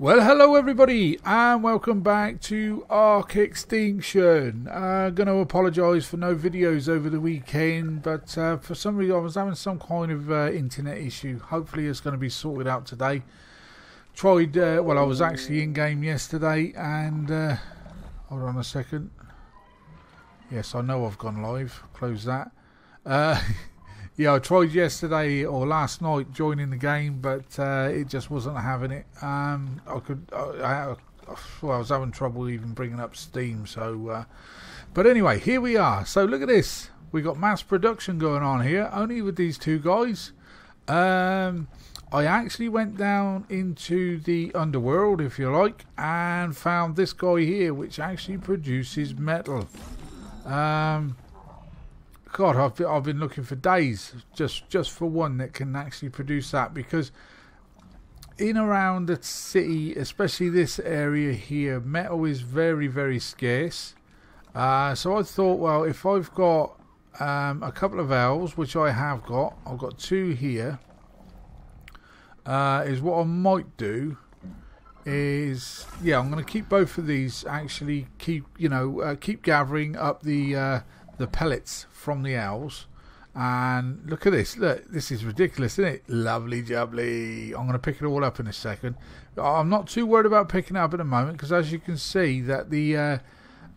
Well, hello everybody, and welcome back to ARK Extinction. Going to apologise for no videos over the weekend, but for some reason I was having some kind of internet issue. Hopefully it's going to be sorted out today. Tried, well, I was actually in game yesterday, and hold on a second. Yes, I know I've gone live. Close that. Yeah, I tried yesterday or last night joining the game, but it just wasn't having it. I was having trouble even bringing up Steam. So, but anyway, here we are. So look at this. We got mass production going on here, only with these two guys. I actually went down into the underworld, if you like, and found this guy here, which actually produces metal. God, I've been looking for days just for one that can actually produce that, because in around the city, especially this area here, metal is very, very scarce. So I thought, well, if I've got a couple of owls, which I have got, I've got two here, is what I might do is, yeah, I'm going to keep both of these, actually keep gathering up the pellets from the owls. And look at this. Look, this is ridiculous, isn't it? Lovely jubbly. I'm going to pick it all up in a second. I'm not too worried about picking it up at the moment, because as you can see that the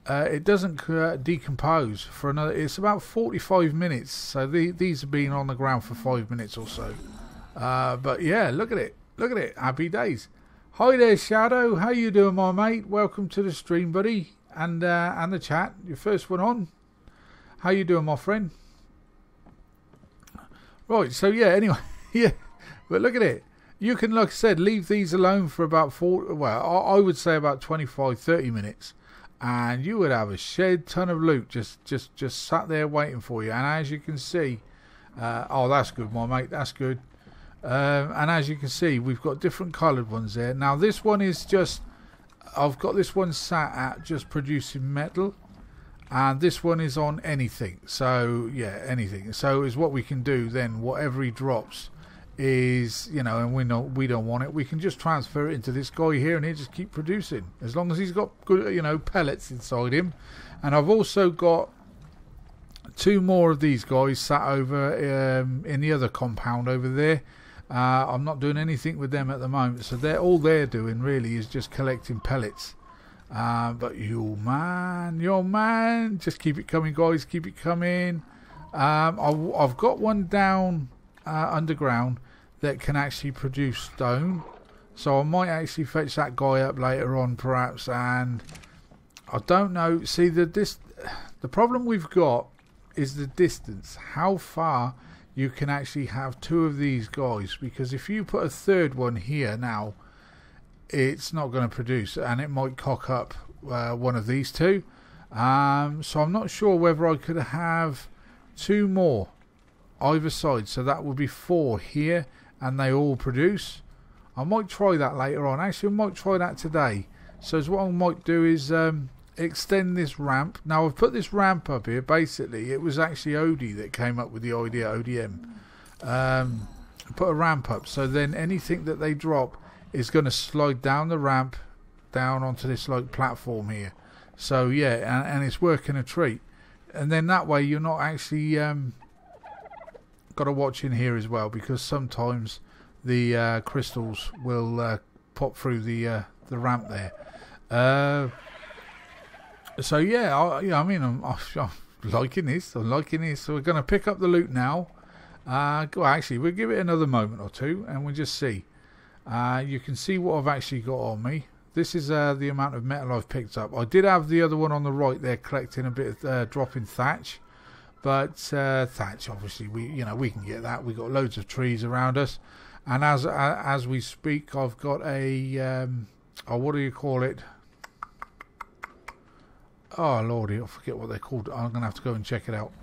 it doesn't decompose for another, it's about 45 minutes. So these have been on the ground for 5 minutes or so. But yeah, look at it. Look at it. Happy days. Hi there, Shadow. How you doing, my mate? Welcome to the stream, buddy, and the chat. Your first one on. How you doing, my friend? Right, so yeah, anyway, yeah, but look at it. You can, like I said, leave these alone for about I would say about 25-30 minutes, and you would have a shed ton of loot just sat there waiting for you. And as you can see, oh, that's good, my mate, that's good. And as you can see, we've got different coloured ones there. Now this one is just, I've got this one sat at just producing metal. And this one is on anything. So yeah, anything. So is what we can do then. Whatever he drops is, and we don't want it, we can just transfer it into this guy here, and he'll just keep producing as long as he's got good, pellets inside him. And I've also got two more of these guys sat over in the other compound over there. I'm not doing anything with them at the moment, so they're doing really is just collecting pellets. But your man, just keep it coming, guys, keep it coming. I've got one down underground that can actually produce stone, so I might actually fetch that guy up later on perhaps. And I don't know, see, the problem we've got is the distance, how far you can actually have two of these guys, because if you put a third one here now, it's not going to produce, and it might cock up one of these two. So I'm not sure whether I could have two more either side, so that would be 4 here, and they all produce. I might try that later on. Actually, I might try that today. So what I might do is extend this ramp. Now I've put this ramp up here. Basically, it was actually Odie that came up with the idea, ODM. Put a ramp up, so then anything that they drop is going to slide down the ramp down onto this like platform here. So yeah, and it's working a treat. And then that way you're not actually got to watch in here as well, because sometimes the crystals will pop through the ramp there. So yeah, I'm liking this. I'm liking this. So we're going to pick up the loot now. Well, actually, we'll give it another moment or two, and we'll just see. You can see what I've actually got on me. This is the amount of metal I've picked up. I did have the other one on the right there collecting a bit of dropping thatch, but thatch, obviously, we can get that. We've got loads of trees around us, and as we speak, I've got a what do you call it? Oh lordy, I forget what they're called. I'm gonna have to go and check it out.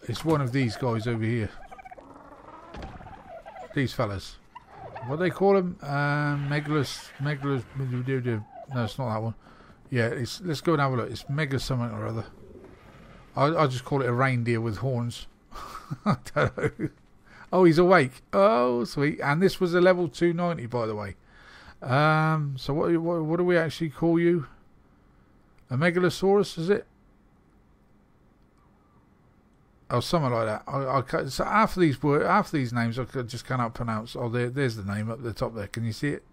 It's one of these guys over here. These fellas. What do they call them? Megalus. No, it's not that one. Yeah, let's go and have a look. It's Mega something or other. I'll just call it a reindeer with horns. I don't know. Oh, he's awake. Oh, sweet. And this was a level 290, by the way. So what do we actually call you? A megalosaurus, is it? Oh, something like that. So half of these names I just cannot pronounce. Oh, there's the name up the top there. Can you see it?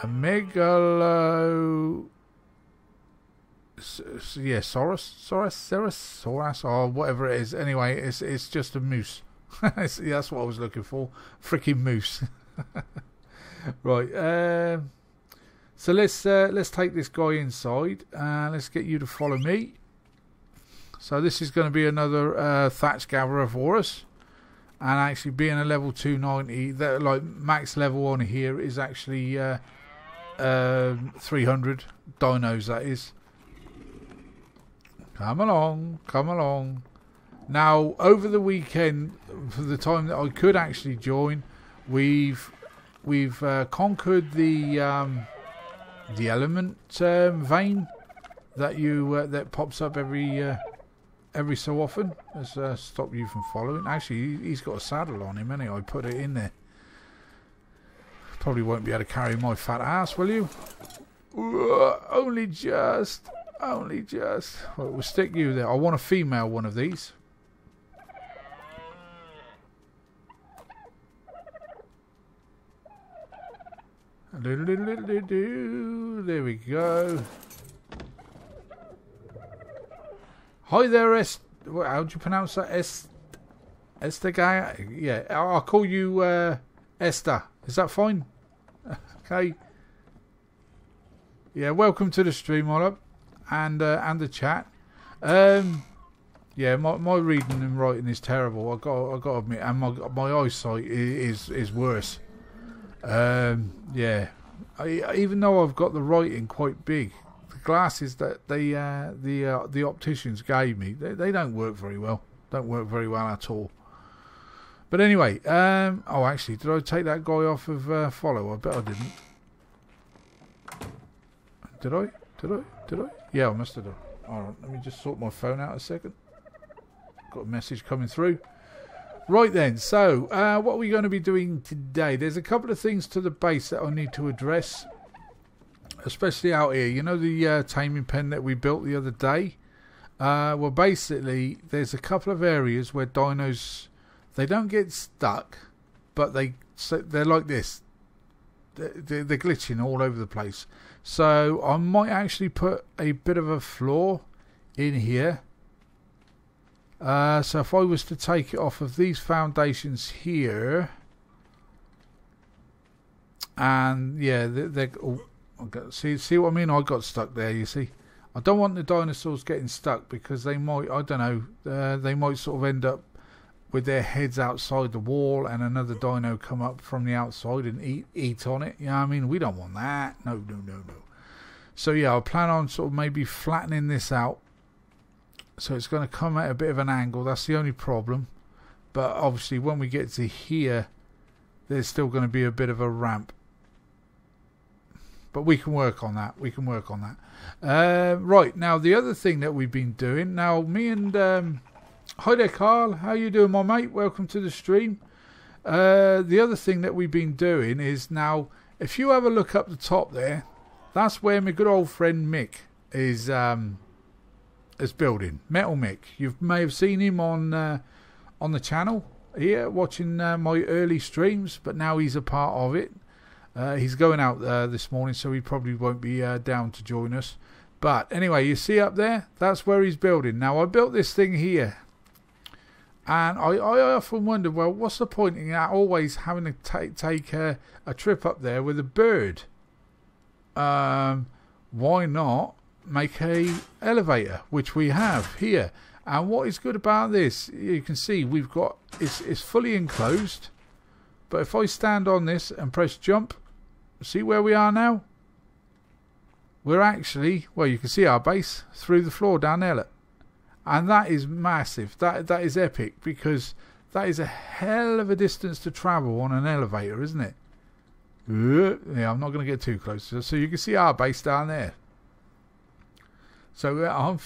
A megalo. Yeah, Saurus, or whatever it is. Anyway, it's just a moose. That's what I was looking for. Freaking moose. Right. So let's take this guy inside and let's get you to follow me. So this is going to be another thatch gatherer for us, and actually being a level 290, that like max level on here is actually 300 dinos. That is. Come along. Now over the weekend, for the time that I could actually join, we've conquered the element vein that pops up every so often. Let's stop you from following. Actually, he's got a saddle on him anyway. I put it in there. Probably won't be able to carry my fat ass, will you? Only just. Well, we'll stick you there. I want a female one of these. There we go. Hi there, how do you pronounce that? Esther guy? Yeah, I'll call you Esther. Is that fine? Okay. Yeah, welcome to the stream, all up, and the chat. Yeah, my reading and writing is terrible. I got to admit, and my eyesight is worse. Yeah, even though I've got the writing quite big, the glasses that the opticians gave me, they don't work very well. Don't work very well at all. But anyway, oh, actually, did I take that guy off of follow? I bet I didn't. Did I? Yeah, I must have done. Alright, let me just sort my phone out a second. Got a message coming through. Right then, so what are we going to be doing today? There's a couple of things to the base that I need to address, especially out here. You know the taming pen that we built the other day? Well, basically, there's a couple of areas where dinos, they don't get stuck, but they're like this. They're glitching all over the place. So I might actually put a bit of a floor in here. So if I was to take it off of these foundations here, and yeah, see what I mean? I got stuck there. You see, I don't want the dinosaurs getting stuck because they might, I don't know, they might sort of end up with their heads outside the wall and another dino come up from the outside and eat on it. You know what I mean? We don't want that. No. So yeah, I plan on sort of maybe flattening this out. So it's going to come at a bit of an angle. That's the only problem. But obviously when we get to here, there's still going to be a bit of a ramp. But we can work on that. Right, now the other thing that we've been doing. Now me and... hi there, Carl. How you doing, my mate? Welcome to the stream. The other thing that we've been doing is now, if you have a look up the top there, that's where my good old friend Mick is building. Metal Mick. You may have seen him on the channel here, watching my early streams, but now he's a part of it. He's going out this morning, so he probably won't be down to join us. But anyway, you see up there, that's where he's building. Now I built this thing here. And I often wonder, well, what's the point in always having to take a trip up there with a bird? Why not make a elevator, which we have here? And what is good about this, you can see we've got it's fully enclosed. But if I stand on this and press jump, see where we are now? We're actually, well, you can see our base through the floor down there. Look. And that is massive. That is epic, because that is a hell of a distance to travel on an elevator, isn't it? Yeah, I'm not going to get too close. So you can see our base down there. So I'm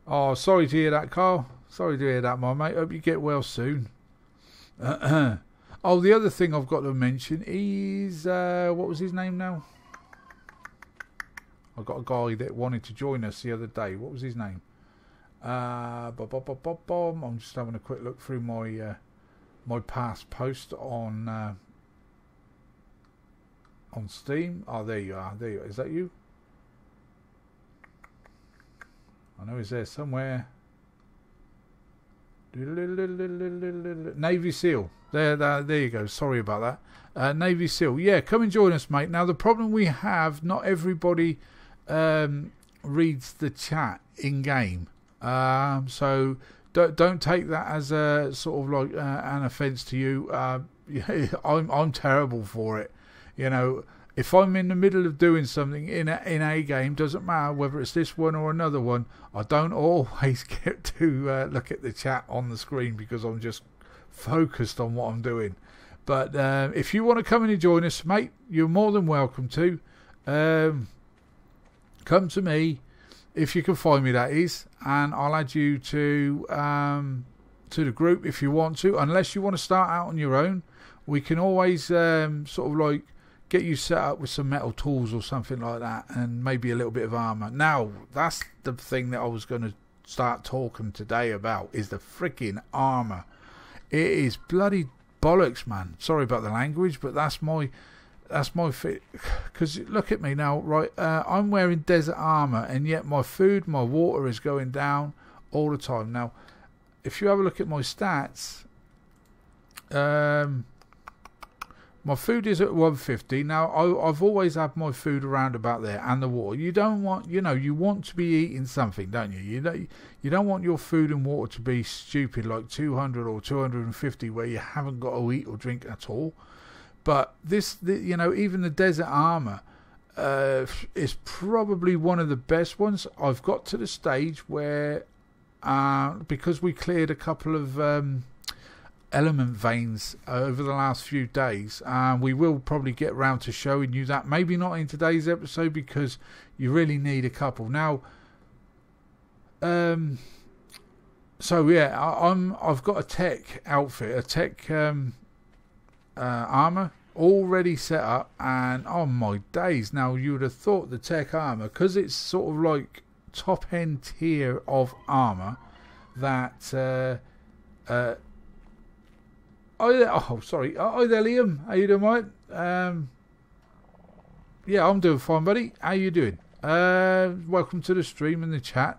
oh, sorry to hear that, Carl. Sorry to hear that, my mate. Hope you get well soon. Oh, the other thing I've got to mention is what was his name now? I got a guy that wanted to join us the other day. What was his name? I'm just having a quick look through my my past post on Steam. Oh, there you are. There you are. Is that you? I know he's there somewhere. Navy SEAL. There you go. Sorry about that. Navy SEAL. Yeah, come and join us, mate. Now, the problem we have, not everybody reads the chat in game. So don't take that as a sort of like an offence to you. I'm terrible for it. You know, if I'm in the middle of doing something in a game, doesn't matter whether it's this one or another one, I don't always get to look at the chat on the screen because I'm just focused on what I'm doing. But if you want to come in and join us, mate, you're more than welcome to. Come to me, if you can find me, that is, and I'll add you to the group if you want to. Unless you want to start out on your own, we can always sort of like get you set up with some metal tools or something like that, and maybe a little bit of armor. Now, that's the thing that I was going to start talking today about, is the freaking armor. It is bloody bollocks, man. Sorry about the language, but that's my fit. Because look at me now, right? I'm wearing desert armor, and yet my food, my water is going down all the time. Now, if you have a look at my stats, my food is at 150. Now, I've always had my food around about there, and the water. You don't want, you want to be eating something, don't you? You don't want your food and water to be stupid, like 200 or 250, where you haven't got to eat or drink at all. But even the desert armor is probably one of the best ones. I've got to the stage where, because we cleared a couple of element veins over the last few days, we will probably get round to showing you that. Maybe not in today's episode because you really need a couple. Now, so yeah, I've got a tech outfit, a tech armor already set up, and oh my days, now you would have thought the tech armor, because it's sort of like top end tier of armor, that sorry, hi there, Liam, how you doing, mate? Yeah, I'm doing fine, buddy. How you doing? Welcome to the stream and the chat.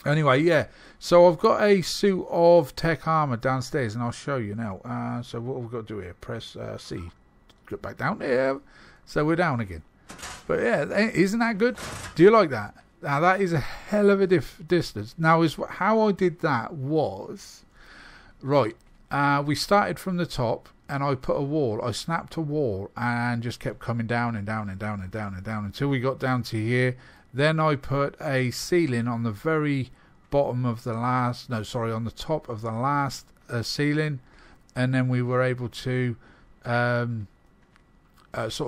Anyway, yeah, so I've got a suit of tech armor downstairs, and I'll show you now. So what we've got to do here, press C, get back down there. So we're down again. But yeah, isn't that good? Do you like that? Now that is a hell of a distance. Now, how I did that was, right, we started from the top, and I put a wall. I snapped a wall and just kept coming down and down and down and down and down until we got down to here. Then I put a ceiling on the very bottom of the last, no, sorry, on the top of the last ceiling, and then we were able to sort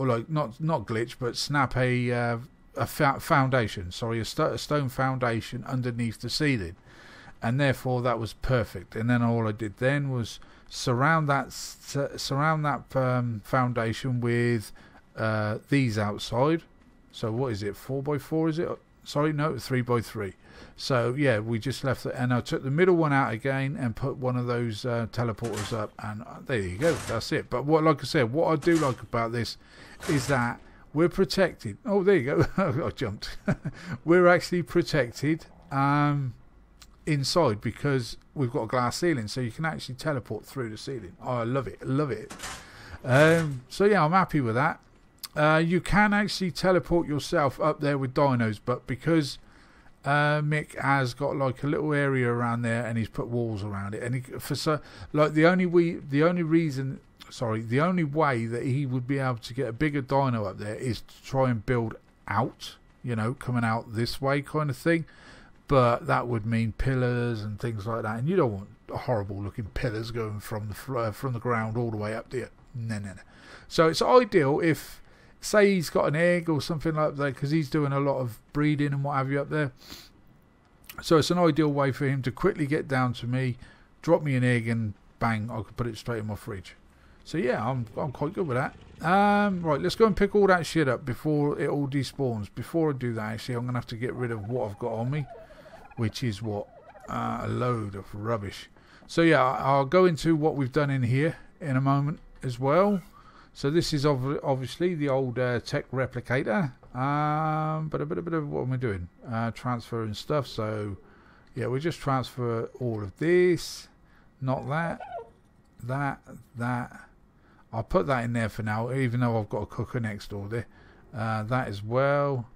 of like not glitch, but snap a foundation. Sorry, a stone foundation underneath the ceiling, and therefore that was perfect. And then all I did then was surround that foundation with these outside. So what is it, 4x4 is it? Sorry, no, 3x3. So yeah, we just left it, and I took the middle one out again and put one of those teleporters up, and there you go, that's it. But like I said, what I do like about this is that we're protected. Oh, there you go. I jumped. We're actually protected inside because we've got a glass ceiling, so you can actually teleport through the ceiling. Oh, I love it. So yeah, I'm happy with that. You can actually teleport yourself up there with dinos, but because Mick has got like a little area around there, and he's put walls around it, and the only way that he would be able to get a bigger dino up there is to try and build out, coming out this way kind of thing. But that would mean pillars and things like that, and you don't want horrible looking pillars going from the ground all the way up there. No. So it's ideal if, say, he's got an egg or something like that, because he's doing a lot of breeding and what have you up there. So it's an ideal way for him to quickly get down to me, drop me an egg, and bang, I could put it straight in my fridge. So yeah, I'm quite good with that. Right, let's go and pick all that shit up before it all despawns. Before I do that, actually, I'm going to have to get rid of what I've got on me, which is what? A load of rubbish. So yeah, I'll go into what we've done in here in a moment as well. So this is obviously the old tech replicator. But a bit of what am I doing? Transferring stuff. So yeah, we just transfer all of this. Not that. That. I'll put that in there for now, even though I've got a cooker next door there. That as well.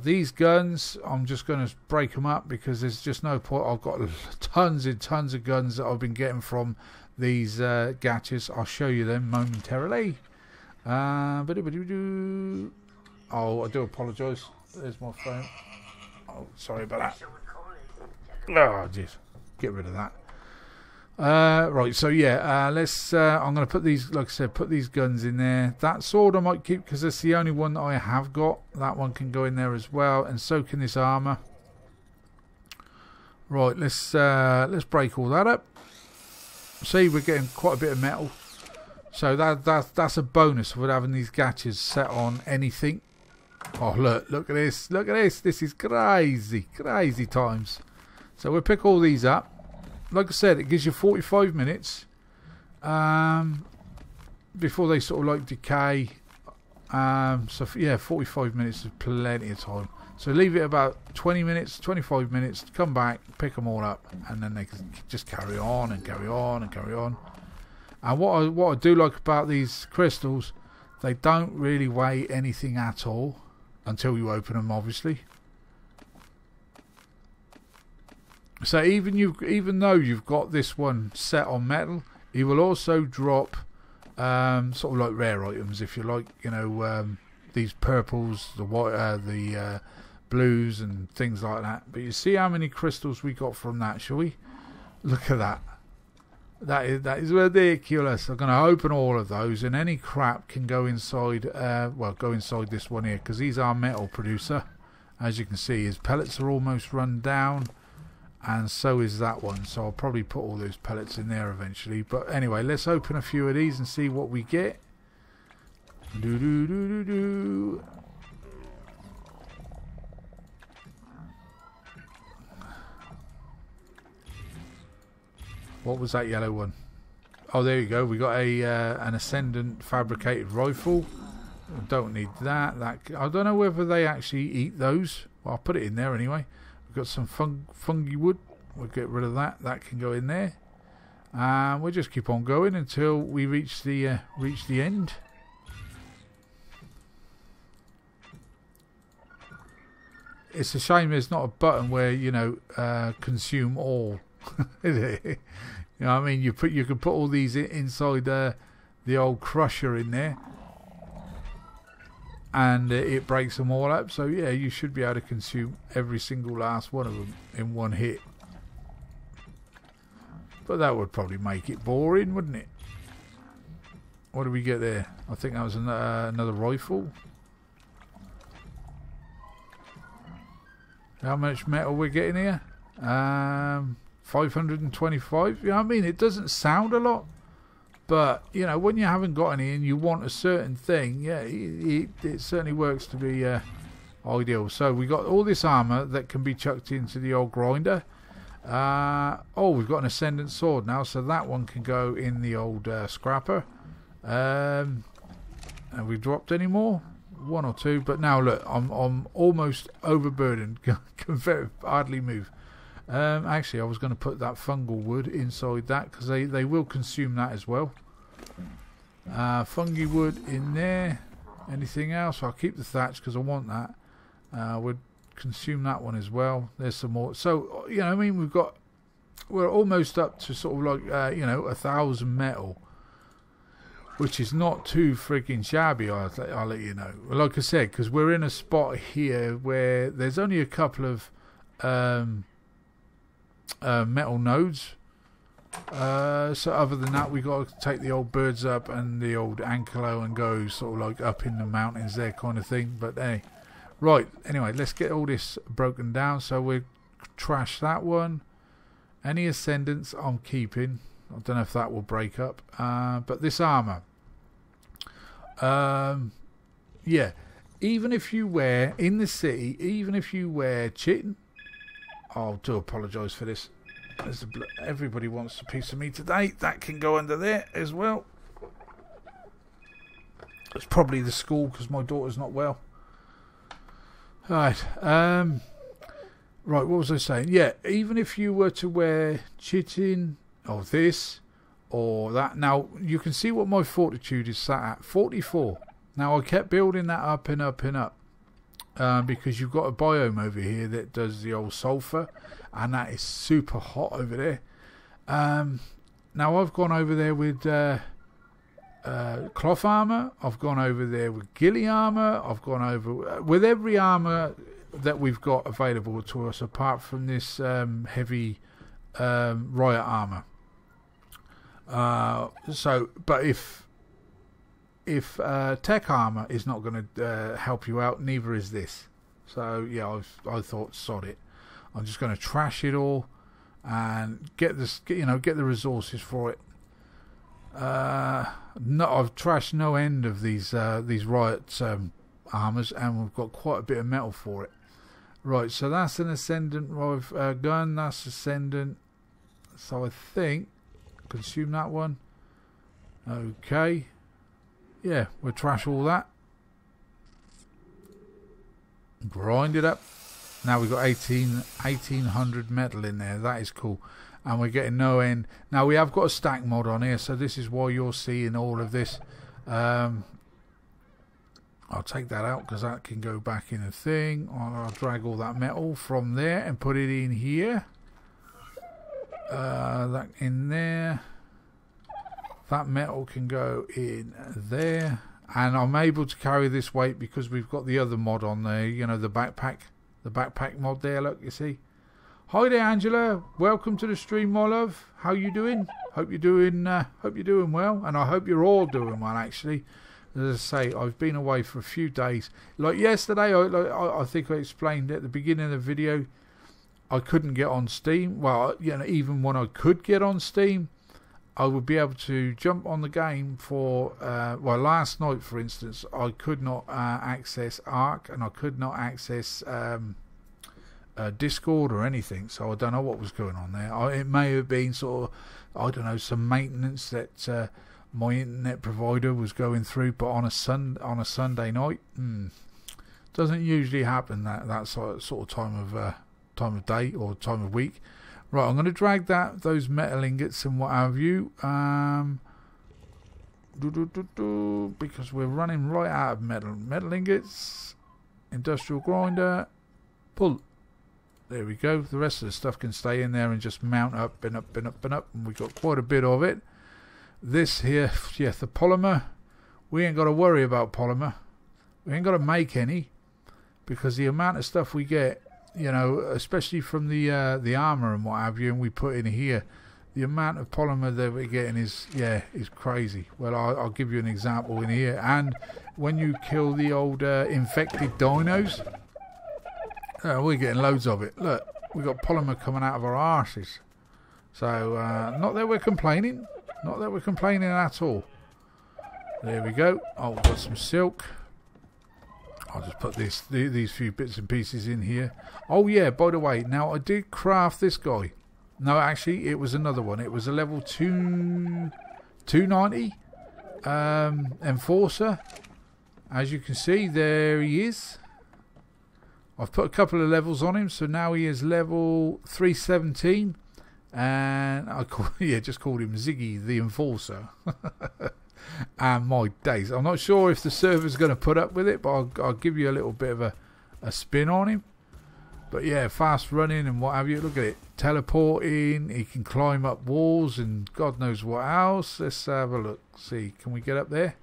These guns, I'm just going to break them up because there's just no point. I've got tons and tons of guns that I've been getting from these gachas. I'll show you them momentarily. Oh, I do apologise. There's my phone. Oh, sorry about that. Oh, jeez. Get rid of that. Right, so yeah, let's. I'm going to put these, like I said, put these guns in there. That sword I might keep because it's the only one that I have got. That one can go in there as well, and so can this armour. Right, let's break all that up. See, we're getting quite a bit of metal, so that's a bonus with having these gachas set on anything. Oh look at this, look at this. This is crazy times. So we'll pick all these up. Like I said, it gives you 45 minutes before they sort of like decay. So yeah, 45 minutes is plenty of time. So leave it about 20 minutes, 25 minutes, come back, pick them all up, and then they can just carry on and carry on and carry on. And what I do like about these crystals, they don't really weigh anything at all until you open them, obviously. So even though you've got this one set on metal, you will also drop sort of like rare items, if you like, you know, these purples, the white, the blues and things like that. But you see how many crystals we got from that, shall we? Look at that. That is ridiculous. I'm going to open all of those, and any crap can go inside. Well, go inside this one here, because he's our metal producer. As you can see, his pellets are almost run down. And so is that one, so I'll probably put all those pellets in there eventually. But anyway, let's open a few of these and see what we get. What was that yellow one? Oh, there you go. We got a an ascendant fabricated rifle. Don't need that. I don't know whether they actually eat those. Well, I'll put it in there anyway. We've got some fungi wood. We'll get rid of that. That can go in there. And we'll just keep on going until we reach the end. It's a shame there's not a button where, you know, consume all. Is it? You know what I mean? You can put all these inside the old crusher in there, and it breaks them all up. So yeah, you should be able to consume every single last one of them in one hit. But that would probably make it boring, wouldn't it? What do we get there? I think that was another rifle. How much metal we're getting here? 525. You know what I mean? It doesn't sound a lot, but you know, when you haven't got any and you want a certain thing, yeah, it certainly works to be ideal. So we got all this armor that can be chucked into the old grinder. Oh, we've got an ascendant sword now, so that one can go in the old scrapper. Have we dropped any more? One or two, but now look, I'm almost overburdened. Can very hardly move. Actually, I was going to put that fungal wood inside that because they will consume that as well. Fungi wood in there. Anything else? I'll keep the thatch because I want that. We'll consume that one as well. There's some more. So you know, I mean, we're almost up to sort of like you know, 1,000 metal, which is not too freaking shabby. I'll let you know. Like I said, because we're in a spot here where there's only a couple of metal nodes. So other than that, we got to take the old birds up and the old ankelo and go sort of like up in the mountains there, kind of thing. But hey, right. Anyway, let's get all this broken down. So we trash that one. Any ascendants I'm keeping. I don't know if that will break up. But this armour. Yeah. Even if you wear, in the city, even if you wear chitin. I do apologise for this. Everybody wants a piece of me today. That can go under there as well. It's probably the school because my daughter's not well. Right. Right, what was I saying? Yeah, even if you were to wear chitin or this or that. Now, you can see what my fortitude is sat at. 44. Now, I kept building that up and up and up. Because you've got a biome over here that does the old sulfur, and that is super hot over there. Now I've gone over there with cloth armor. I've gone over there with ghillie armor. I've gone over with every armor that we've got available to us, apart from this heavy riot armor. But if tech armor is not going to help you out, neither is this. So yeah, I thought, sod it. I'm just going to trash it all and get the resources for it. I've trashed no end of these riot armors, and we've got quite a bit of metal for it. Right, so that's an ascendant gun. That's ascendant. So I think consume that one. Okay. Yeah, we'll trash all that. Grind it up. Now we've got 1800 metal in there. That is cool. And we're getting no end. Now we have got a stack mod on here, so this is why you're seeing all of this. I'll take that out because that can go back in a thing. I'll drag all that metal from there and put it in here. That in there. That metal can go in there, and I'm able to carry this weight because we've got the other mod on there. You know, the backpack mod there. Look, you see. Hi there, Angela. Welcome to the stream, my love. How you doing? Hope you're doing well, and I hope you're all doing well. Actually, as I say, I've been away for a few days. Like yesterday, I think I explained at the beginning of the video, I couldn't get on Steam. Well, you know, even when I could get on Steam, I would be able to jump on the game for, last night, for instance, I could not access ARK, and I could not access Discord or anything, so I don't know what was going on there. It may have been sort of, I don't know, some maintenance that my internet provider was going through, but on a Sunday night, doesn't usually happen that sort of time of day or time of week. Right, I'm going to drag those metal ingots and what have you, because we're running right out of metal ingots. Industrial grinder, pull. There we go. The rest of the stuff can stay in there and just mount up and up and up and up, and we've got quite a bit of it. This here, yeah, the polymer, we ain't got to worry about polymer. We ain't got to make any, because the amount of stuff we get, you know, especially from the armor and what have you, and we put in here, the amount of polymer that we're getting is crazy. Well, I'll give you an example in here. And when you kill the old infected dinos, we're getting loads of it. Look, we've got polymer coming out of our arses. So not that we're complaining, at all. There we go. Oh, we've got some silk. I'll just put these few bits and pieces in here. Oh yeah, by the way, now I did craft this guy. No, actually, it was another one. It was a level 290 Enforcer. As you can see, there he is. I've put a couple of levels on him, so now he is level 317. And I just called him Ziggy the Enforcer. And my days, I'm not sure if the server's going to put up with it, but I'll give you a little bit of a spin on him. But yeah, fast running and what have you. Look at it, teleporting. He can climb up walls and God knows what else. Let's have a look. See, can we get up there?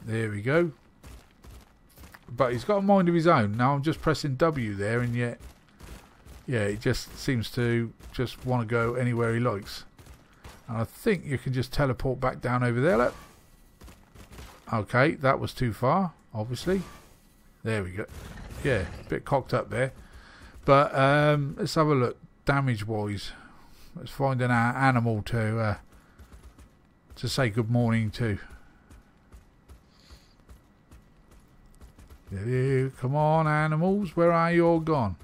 There we go. But he's got a mind of his own. Now I'm just pressing W there, and yet, yeah, he just seems to just want to go anywhere he likes. And I think you can just teleport back down over there. Look. Okay, that was too far, obviously. There we go. Yeah, a bit cocked up there. But let's have a look. Damage-wise. Let's find an animal to say good morning to. Come on, animals, where are you all gone?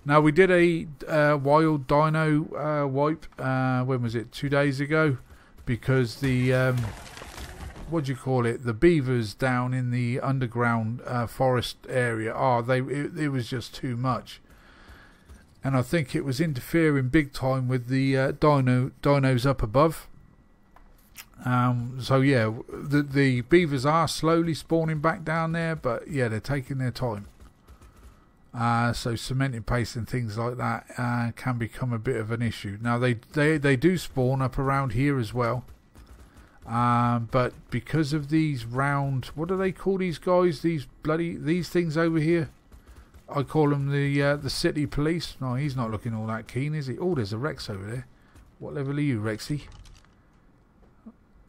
Now, we did a wild dino wipe, when was it, 2 days ago, because the, what do you call it, the beavers down in the underground forest area, it was just too much. And I think it was interfering big time with the dinos up above. So yeah, the beavers are slowly spawning back down there, but yeah, they're taking their time. So cementing paste and things like that can become a bit of an issue. Now they do spawn up around here as well, but because of these round, what do they call these guys? These things over here. I call them the city police. No, he's not looking all that keen, is he? Oh, there's a Rex over there. What level are you, Rexy?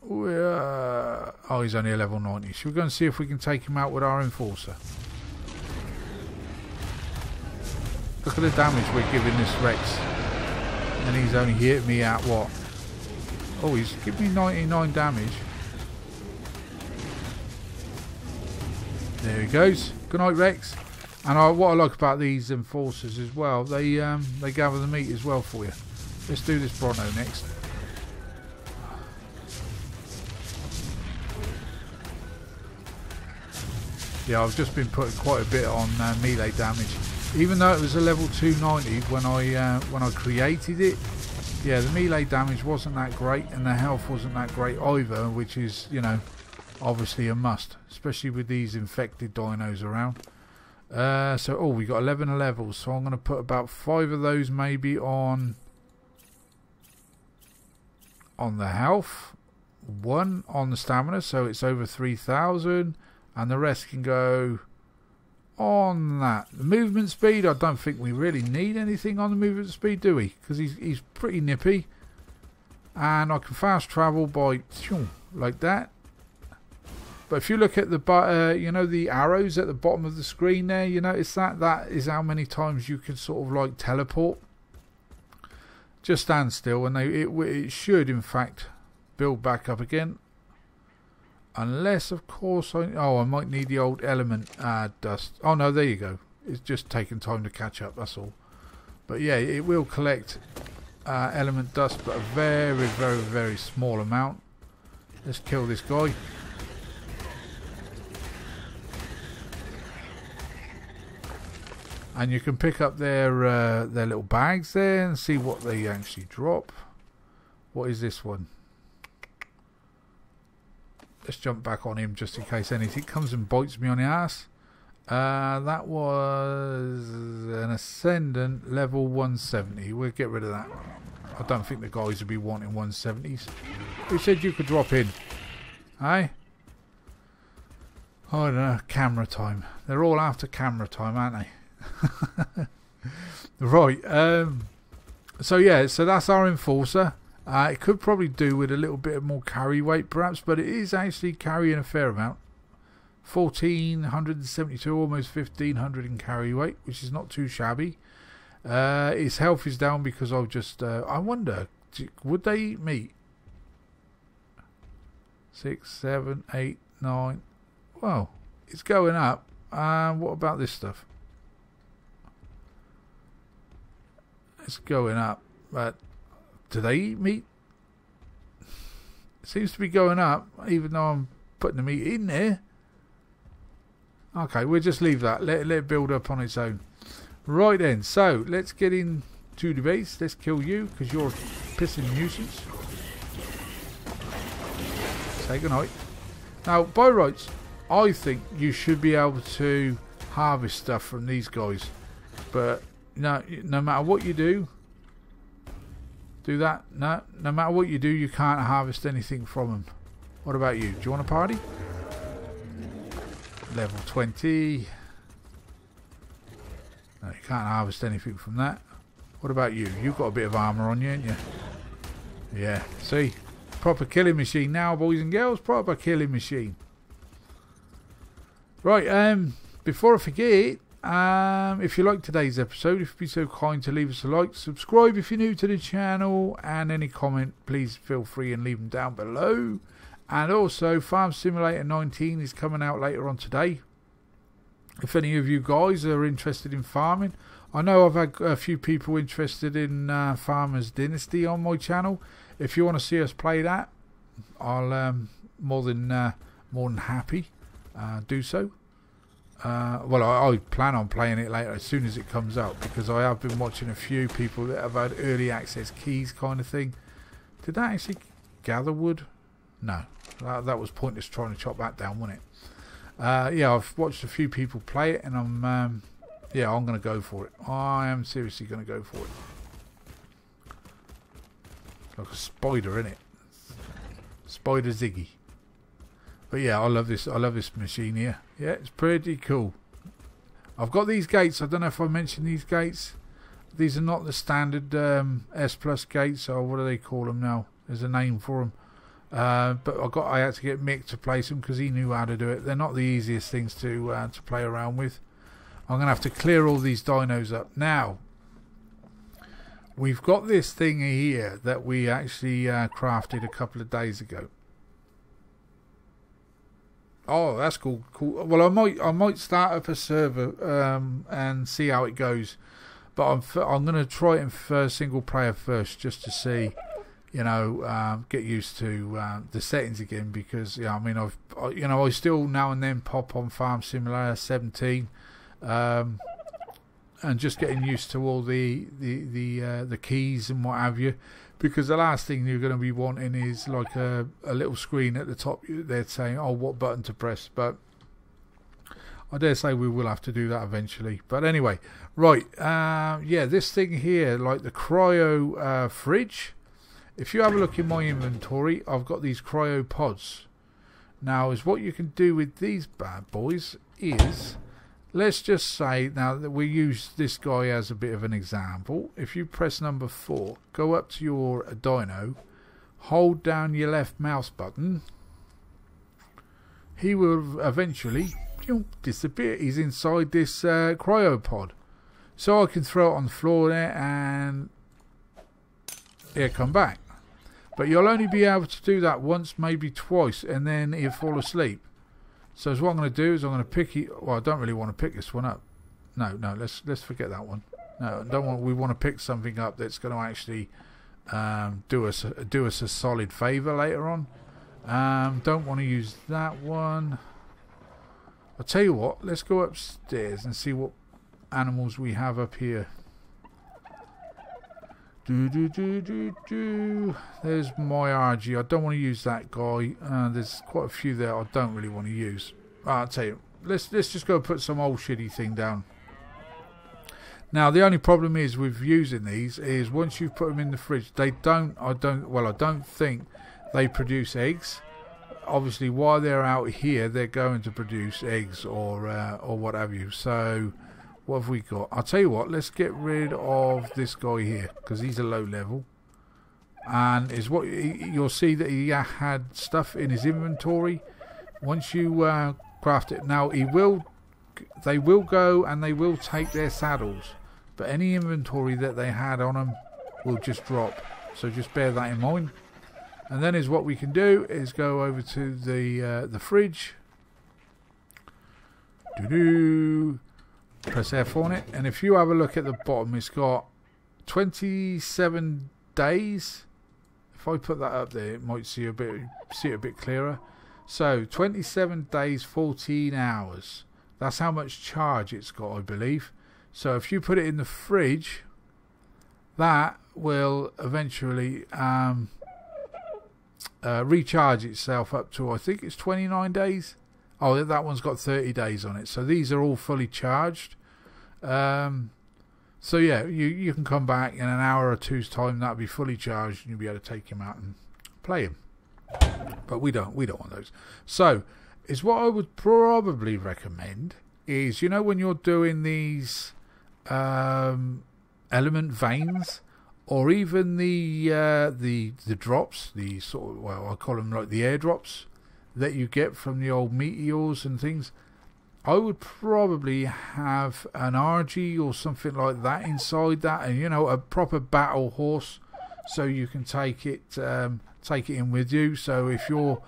Oh, he's only a level 90. Should we go and see if we can take him out with our enforcer? Look at the damage we're giving this Rex. And he's only hit me at what? Oh, he's giving me 99 damage. There he goes. Good night, Rex. And what I like about these enforcers as well, they gather the meat as well for you. Let's do this Bronto next. Yeah, I've just been putting quite a bit on melee damage, even though it was a level 290 when I created it. Yeah, the melee damage wasn't that great, and the health wasn't that great either, which is, you know, obviously a must, especially with these infected dinos around. So we got 11 levels, so I'm going to put about 5 of those maybe on the health, 1 on the stamina, so it's over 3,000. And the rest can go on that. The movement speed, I don't think we really need anything on the movement speed, do we? Because he's pretty nippy. And I can fast travel by like that. But if you look at the you know, the arrows at the bottom of the screen there, you notice that is how many times you can sort of like teleport. Just stand still, and it should in fact build back up again. Unless, of course, I might need the old element dust. Oh, no, there you go. It's just taking time to catch up, that's all. But yeah, it will collect element dust, but a very, very, very small amount. Let's kill this guy. And you can pick up their little bags there and see what they actually drop. What is this one? Let's jump back on him just in case anything comes and bites me on the ass. That was an Ascendant level 170. We'll get rid of that. I don't think the guys would be wanting 170s. Who said you could drop in? Hey? I don't know. Camera time. They're all after camera time, aren't they? Right. So yeah, so that's our enforcer. It could probably do with a little bit more carry weight perhaps, but it is actually carrying a fair amount. 1,472, almost 1,500 in carry weight, which is not too shabby. Its health is down because I've just... I wonder, would they eat meat? 6, 7, 8, 9... Well, it's going up. What about this stuff? It's going up, but... Do they eat meat? It seems to be going up, even though I'm putting the meat in there. Okay, we'll just leave that. Let it build up on its own. Right then, so let's get into the base. Let's kill you, because you're a pissing nuisance. Say goodnight. Now, by rights, I think you should be able to harvest stuff from these guys. But no matter what you do, that. No matter what you do, you can't harvest anything from them. What about you? Do you want a party? Level 20. No, you can't harvest anything from that. What about you? You've got a bit of armour on you, ain't you? Yeah, see? Proper killing machine now, boys and girls. Proper killing machine. Right, before I forget, If you like today's episode, if you'd be so kind to leave us a like, subscribe if you're new to the channel, and any comment, please feel free and leave them down below. And also, Farm Simulator 19 is coming out later on today. If any of you guys are interested in farming, I know I've had a few people interested in Farmer's Dynasty on my channel. If you want to see us play that, I'll more than happy do so. Well, I plan on playing it later as soon as it comes out, because I have been watching a few people that have had early access keys kind of thing. Did that actually gather wood? No, that was pointless trying to chop that down, wasn't it? Yeah, I've watched a few people play it, and I'm going to go for it. I am seriously going to go for it. It's like a spider, innit? Spider Ziggy. But yeah, I love this machine here. Yeah, it's pretty cool. I've got these gates. I don't know if I mentioned these gates. These are not the standard S Plus gates, or what do they call them now? There's a name for them. But I had to get Mick to place them because he knew how to do it. They're not the easiest things to play around with. I'm going to have to clear all these dinos up. Now, we've got this thing here that we actually crafted a couple of days ago. Oh, that's cool. Well, I might start up a server and see how it goes, but I'm going to try it in first single player first, just to see, you know, get used to the settings again, because I mean, I still now and then pop on Farm Simulator 17, and just getting used to all the keys and what have you. Because the last thing you're going to be wanting is like a little screen at the top there saying, oh, what button to press. But I dare say we will have to do that eventually. But anyway, right. Yeah, this thing here, like the cryo fridge. If you have a look in my inventory, I've got these cryo pods. Now, is what you can do with these bad boys is... Let's just say, now that we use this guy as a bit of an example, if you press number 4, go up to your dino, hold down your left mouse button, he will eventually disappear. He's inside this cryopod. So I can throw it on the floor there and he'll come back. But you'll only be able to do that once, maybe twice, and then he'll fall asleep. So what I'm going to do is I'm going to pick it. Well, I don't really want to pick this one up. No, let's forget that one. No, don't want. We want to pick something up that's going to actually do us a solid favour later on. Don't want to use that one. I'll tell you what. Let's go upstairs and see what animals we have up here. There's my RG. I don't want to use that guy. There's quite a few there I don't really want to use. I'll tell you, let's just go put some old shitty thing down. Now the only problem is with using these is once you've put them in the fridge, I don't think they produce eggs. Obviously while they're out here they're going to produce eggs or what have you. So what have we got? I'll tell you what, let's get rid of this guy here because he's a low level, and is what you'll see that he had stuff in his inventory. Once you craft it, now they will go and they will take their saddles, but any inventory that they had on them will just drop, so just bear that in mind. And then is what we can do is go over to the fridge, press F on it, and if you have a look at the bottom, it's got 27 days. If I put that up there, it might see it a bit clearer. So 27 days, 14 hours. That's how much charge it's got, I believe. So if you put it in the fridge, that will eventually recharge itself up to, I think it's 29 days. Oh, that one's got 30 days on it. So these are all fully charged. So yeah, you can come back in an hour or two's time. That'll be fully charged, and you'll be able to take him out and play him. But we don't want those. So is what I would probably recommend is, you know, when you're doing these element veins, or even the drops, the sort of, well, I call them like the airdrops that you get from the old meteors and things. I would probably have an RG or something like that inside that, and a proper battle horse, so you can take it in with you. So if you're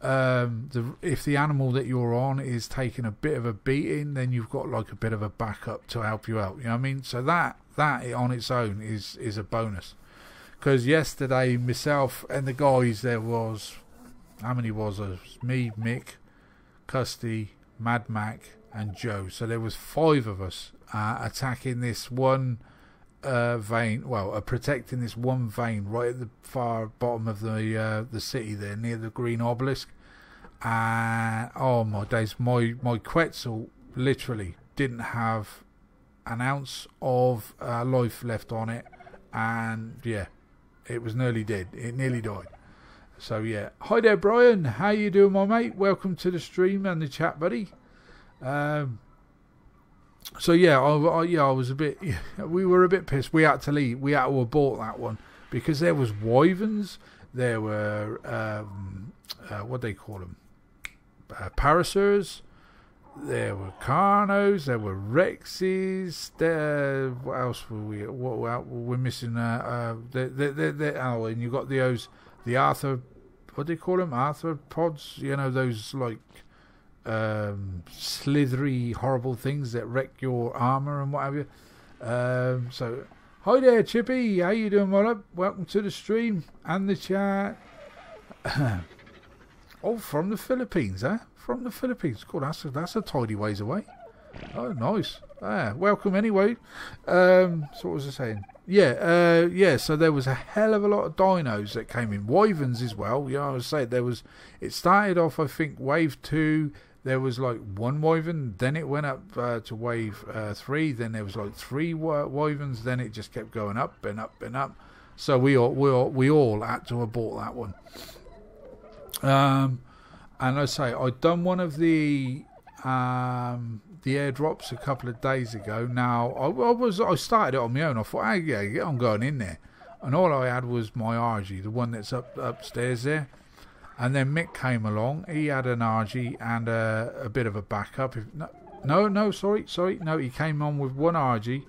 if the animal that you're on is taking a bit of a beating, then you've got like a bit of a backup to help you out. You know what I mean? So that on its own is a bonus. Because yesterday, myself and the guys, there was, how many was us? Me, Mick, Custy, Mad Mac and Joe. So there was 5 of us attacking this one vein, protecting this one vein right at the far bottom of the city there, near the green obelisk. And oh my days, my Quetzal literally didn't have an ounce of life left on it, and yeah, it was nearly dead. It nearly died. So yeah, hi there Brian, how you doing my mate? Welcome to the stream and the chat, buddy. So yeah, I was a bit, we were a bit pissed. We had to leave. We had to abort that one because there was wyverns, there were what do they call them, paracers, there were carnos, there were rexes. There, what else were we? We're missing. And you got the Arthur, what do they call them? Arthropods. Those like slithery, horrible things that wreck your armor and what have you. So, hi there, Chippy. How you doing, my love? Welcome to the stream and the chat. Oh, from the Philippines, huh? From the Philippines. Cool. That's a tidy ways away. Oh, nice. Welcome anyway. So what was I saying? Yeah. So there was a hell of a lot of dinos that came in. Wyverns as well. I was saying it started off, I think, wave 2. There was like 1 wyvern, then it went up to wave 3. Then there was like 3 wyverns. Then it just kept going up and up and up. So we all had to abort that one. And I say I'd done one of the airdrops a couple of days ago. Now I started it on my own. I thought, hey, yeah, I'm going in there, and all I had was my RG, the one that's upstairs there. And then Mick came along. He had an RG and a bit of a backup. Sorry. No, he came on with 1 RG,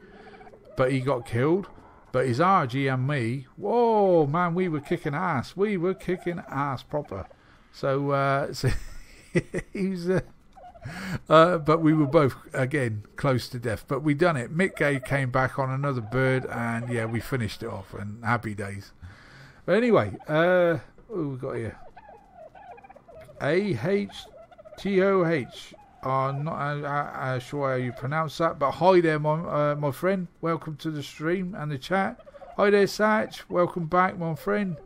but he got killed. But his RG and me, whoa, man, we were kicking ass. We were kicking ass proper. So he was, but we were both again close to death. But we done it. Mick came back on another bird, and yeah, we finished it off. And happy days. But anyway, what we got here? AHTOH. I'm not sure how you pronounce that, but hi there, my friend. Welcome to the stream and the chat. Hi there, Satch. Welcome back, my friend,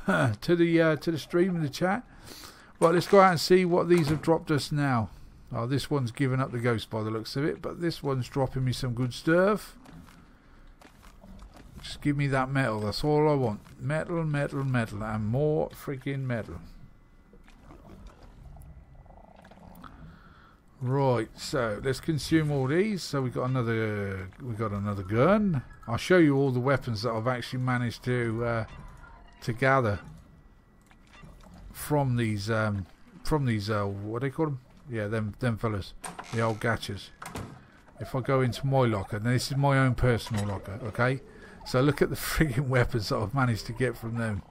to the stream and the chat. Right, let's go out and see what these have dropped us now. Oh, this one's given up the ghost by the looks of it, but this one's dropping me some good stuff. Just give me that metal. That's all I want. Metal, and more freaking metal. Right, so let's consume all these. So we got another gun. I'll show you all the weapons that I've actually managed to gather from these what do they call them? Yeah, them fellas, the old gachas. If I go into my locker, now this is my own personal locker, okay? So look at the frigging weapons that I've managed to get from them.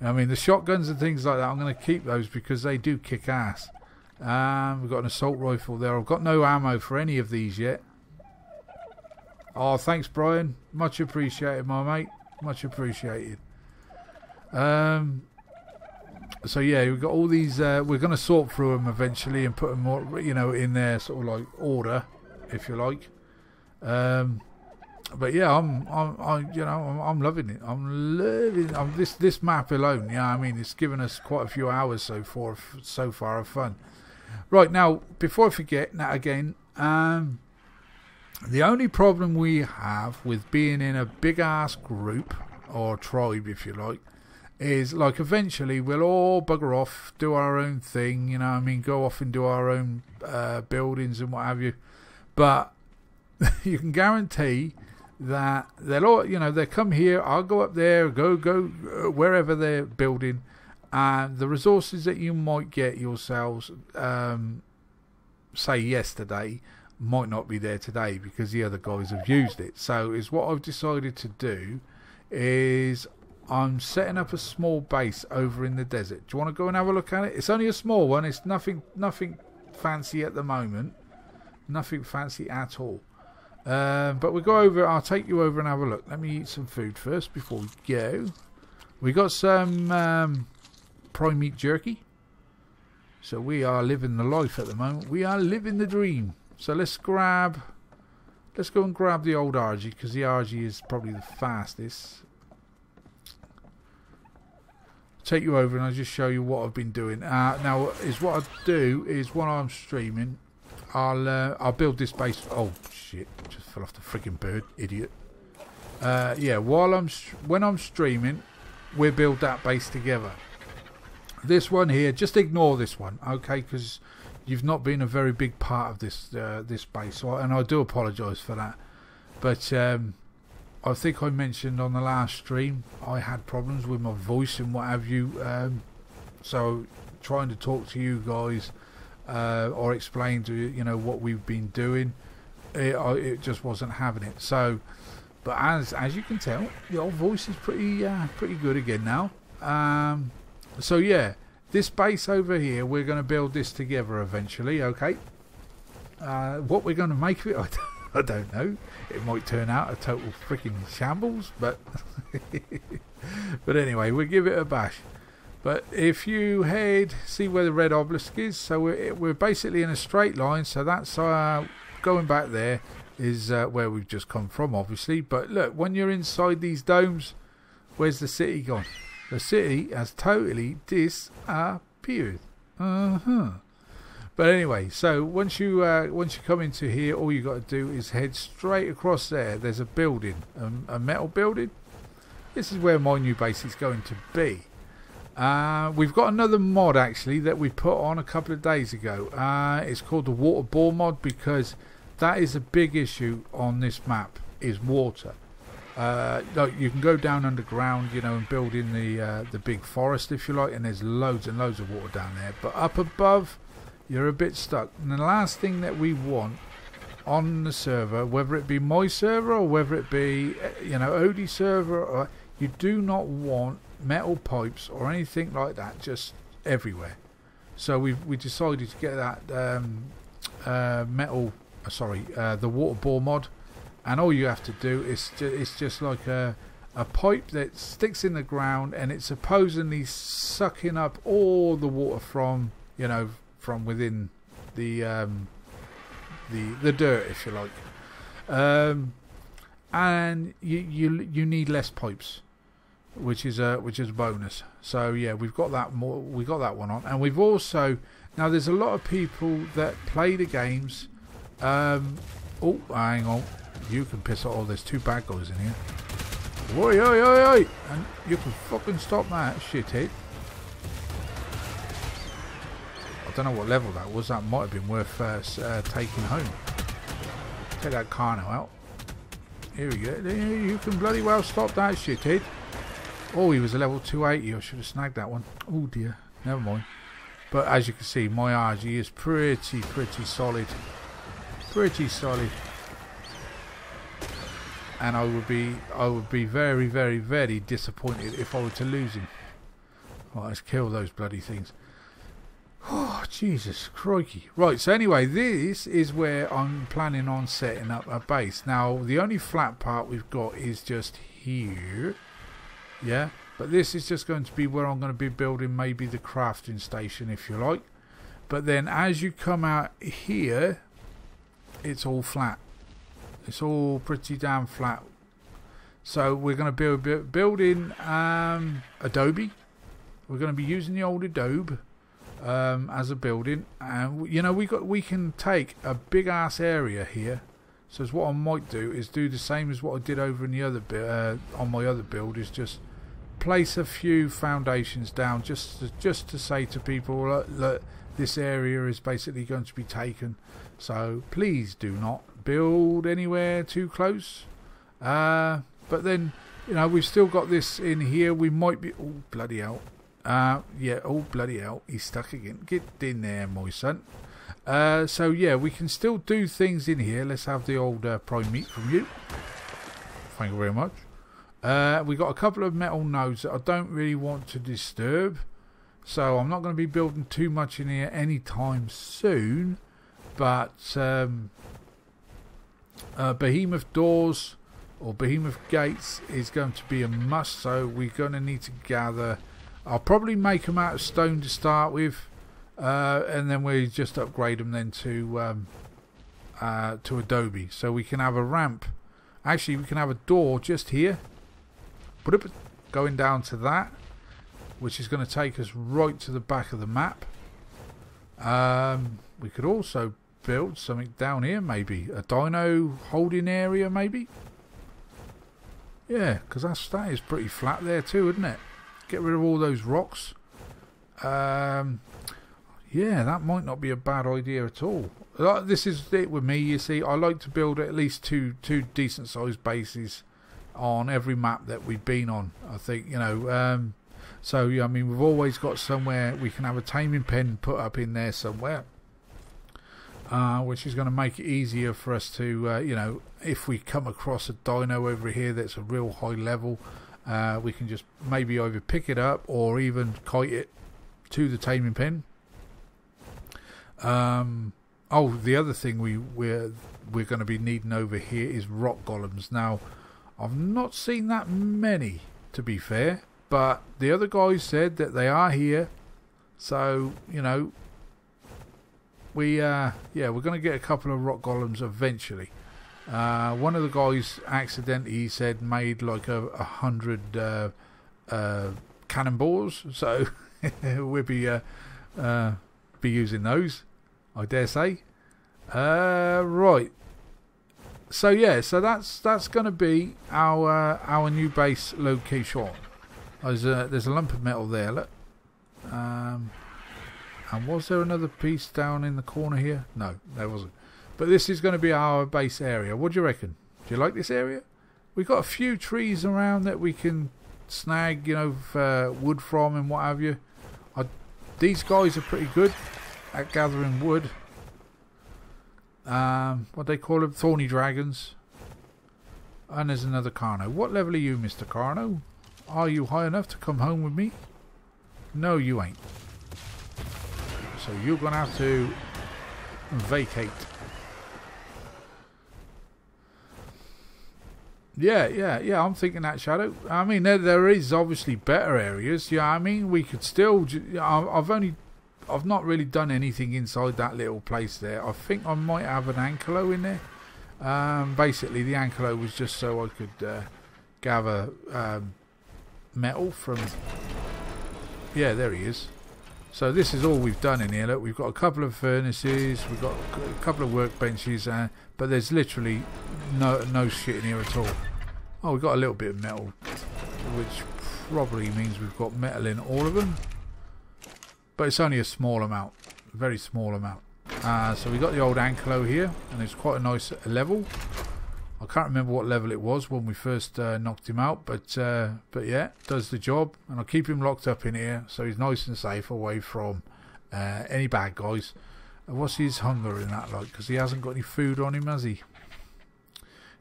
I mean, the shotguns and things like that, I'm going to keep those because they do kick ass. We've got an assault rifle there. I've got no ammo for any of these yet. Oh, thanks, Brian. Much appreciated, my mate. Much appreciated. So yeah, we've got all these. We're going to sort through them eventually and put them more, in their sort of like order, if you like. But yeah, I'm loving it. I'm loving this map alone. Yeah, I mean, it's given us quite a few hours so far of fun. Right, now, before I forget, the only problem we have with being in a big ass group or tribe, if you like, is like eventually we'll all bugger off, do our own thing, go off and do our own buildings and what have you. But you can guarantee that they'll all, they come here, I'll go up there, go wherever they're building, and the resources that you might get yourselves, say yesterday might not be there today because the other guys have used it. So is what I've decided to do is I'm setting up a small base over in the desert. Do you want to go and have a look at it? It's only a small one. It's nothing fancy at the moment. Nothing fancy at all. But we go over. I'll take you over and have a look. Let me eat some food first before we go. We got some prime meat jerky. So we are living the life at the moment. We are living the dream. So let's go and grab the old RG because the RG is probably the fastest. Take you over and I'll just show you what I've been doing. Now is what I do is when I'm streaming, I'll build this base. Oh shit! Just fell off the freaking bird, idiot. Yeah, when I'm streaming, we build that base together. This one here, just ignore this one, okay? Because you've not been a very big part of this base, and I do apologise for that. But I think I mentioned on the last stream I had problems with my voice and what have you. So trying to talk to you guys or explain to you know what we've been doing, it just wasn't having it. So, but as you can tell, the old voice is pretty good again now. So yeah, this base over here, we're going to build this together eventually, okay? What we're going to make of it, I don't know. It might turn out a total freaking shambles, but but anyway, we'll give it a bash. But if you see where the red obelisk is, so we're basically in a straight line, so that's going back there is where we've just come from, obviously. But look, when you're inside these domes, where's the city gone? The city has totally disappeared. But anyway, so once you come into here, all you got to do is head straight across there. There's a building, a metal building. This is where my new base is going to be. We've got another mod actually that we put on a couple of days ago. It's called the water bore mod because that is a big issue on this map, is water. You can go down underground, you know, and build in the big forest if you like, and there's loads and loads of water down there. But up above, you're a bit stuck. And the last thing that we want on the server, whether it be my server or whether it be, you know, Odie server, or, you do not want metal pipes or anything like that just everywhere. So we decided to get that the water bore mod. And all you have to do is it's just like a pipe that sticks in the ground, and it's supposedly sucking up all the water from, you know, from within the dirt, if you like. And you need less pipes, which is a bonus. So yeah, we've got that one on, and we've also now there's a lot of people that play the games. Oh, hang on. You can piss off. Oh, there's two bad guys in here. Oi, oi, oi, oi! And you can fucking stop that, shithead. I don't know what level that was. That might have been worth taking home. Take that Carno out. Here we go. You can bloody well stop that, shithead. Oh, he was a level 280. I should have snagged that one. Oh dear. Never mind. But as you can see, my RG is pretty solid. Pretty solid. And I would be very, very, very disappointed if I were to lose him. Right, let's kill those bloody things. Oh, Jesus, crikey. Right, so anyway, this is where I'm planning on setting up a base. Now, the only flat part we've got is just here. Yeah, but this is just going to be where I'm going to be building maybe the crafting station, if you like. But then as you come out here, it's all flat. It's all pretty damn flat. So we're going to be building Adobe. We're going to be using the old Adobe as a building, and you know we can take a big ass area here. So what I might do is do the same as what I did over in the other on my other build, is just place a few foundations down just to say to people, look, this area is basically going to be taken. So please do not build anywhere too close. But then, you know, we've still got this in here. We might be... Oh, bloody hell. Yeah, oh, bloody hell. He's stuck again. Get in there, my son. So yeah, we can still do things in here. Let's have the old prime meat from you. Thank you very much. We got a couple of metal nodes that I don't really want to disturb, so I'm not going to be building too much in here anytime soon. But behemoth doors or behemoth gates is going to be a must, so we're going to need to gather. I'll probably make them out of stone to start with, and then we just upgrade them then to adobe, so we can have a ramp. Actually, we can have a door just here, going down to that, which is going to take us right to the back of the map. We could also build something down here, maybe a dino holding area, maybe. Yeah, because that is pretty flat there too, isn't it? Get rid of all those rocks. Yeah, that might not be a bad idea at all. This is it with me, you see. I like to build at least two decent sized bases on every map that we've been on. I think, you know, so yeah, I mean, we've always got somewhere we can have a taming pen put up in there somewhere, which is going to make it easier for us to, you know, if we come across a dino over here that's a real high level, we can just maybe either pick it up or even kite it to the taming pen. Oh, the other thing we're going to be needing over here is rock golems. Now, I've not seen that many, to be fair, but the other guys said that they are here, so you know, yeah, we're going to get a couple of rock golems eventually. One of the guys accidentally said made like 100 cannonballs, so we'll be using those, I dare say. Right. So yeah, so that's going to be our new base location. There's a lump of metal there. Look. And was there another piece down in the corner here? No, there wasn't. But this is going to be our base area. What do you reckon? Do you like this area? We've got a few trees around that we can snag, you know, wood from and what have you. These guys are pretty good at gathering wood. What they call them? Thorny dragons. And there's another Carno. What level are you, Mr. Carno? Are you high enough to come home with me? No, you ain't. So you're going to have to vacate. Yeah, I'm thinking that, Shadow. I mean, there is obviously better areas. Yeah, I mean, we could still... I've not really done anything inside that little place there. I think I might have an ankelo in there. Basically, the ankelo was just so I could gather metal from... Yeah, there he is. So this is all we've done in here. Look, we've got a couple of furnaces, we've got a couple of workbenches, but there's literally no shit in here at all. Oh, we've got a little bit of metal, which probably means we've got metal in all of them. But it's only a small amount, a very small amount. So we got the old ankelo here, and it's quite a nice level. I can't remember what level it was when we first knocked him out, but yeah, does the job. And I'll keep him locked up in here, so he's nice and safe away from any bad guys. What's his hunger in that like? Because he hasn't got any food on him, has he?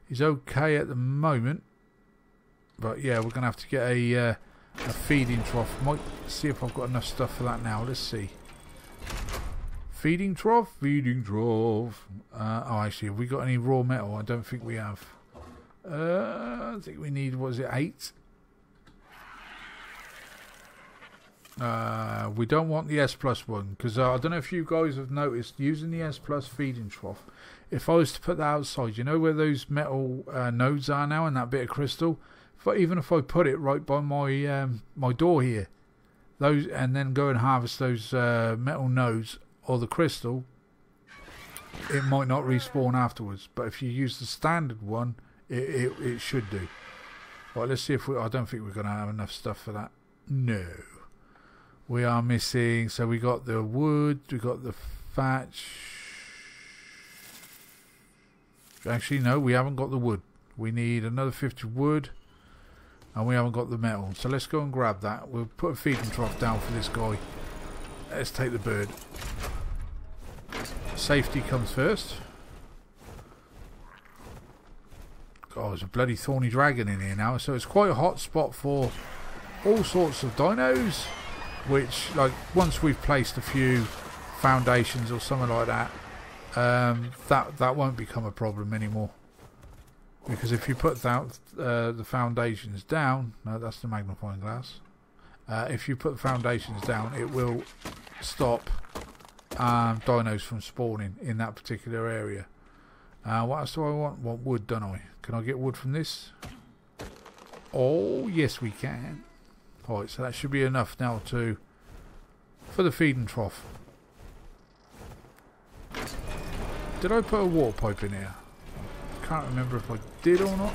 He's okay at the moment, but yeah, we're gonna have to get a feeding trough. Might see if I've got enough stuff for that now. Let's see. Feeding trough, feeding trough. Oh, actually, have we got any raw metal? I don't think we have. I think we need, what is it, 8? We don't want the S plus one, because I don't know if you guys have noticed, using the S plus feeding trough, if I was to put that outside, you know where those metal nodes are now and that bit of crystal? Even if I put it right by my my door here, those, and then go and harvest those metal nodes or the crystal, it might not respawn afterwards. But if you use the standard one, it should do. Right, let's see if I don't think we're going to have enough stuff for that. No. We are missing, so we got the wood, we got the thatch. Actually, no, we haven't got the wood. We need another 50 wood, and we haven't got the metal. So let's go and grab that. We'll put a feeding trough down for this guy. Let's take the bird. safety comes first. Oh, there's a bloody thorny dragon in here now, so it's quite a hot spot for all sorts of dinos, which, like, once we've placed a few foundations or something like that, that won't become a problem anymore. Because if you put the foundations down, no, that's the magnifying glass. If you put the foundations down, it will stop dinos from spawning in that particular area. What else do I want? Want wood, don't I? Can I get wood from this? Oh, yes we can. Alright, so that should be enough now for the feeding trough. Did I put a water pipe in here? I can't remember if I did or not.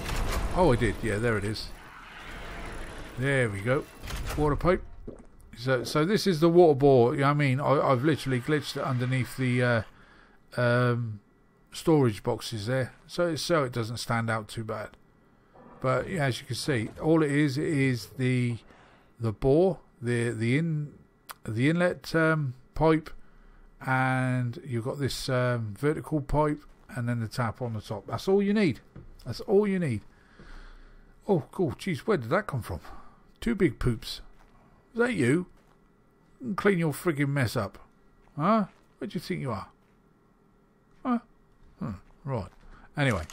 Oh, I did. Yeah, there it is. There we go. Water pipe. So this is the water bore. You know what I mean? I've literally glitched it underneath the storage boxes there, so it doesn't stand out too bad. But yeah, as you can see, all it is the bore, the inlet pipe, and you've got this vertical pipe, and then the tap on the top. That's all you need. That's all you need. Oh, cool. Jeez, where did that come from? Two big poops. Is that you? Clean your frigging mess up. Huh? Where do you think you are? Huh? Right. Anyway,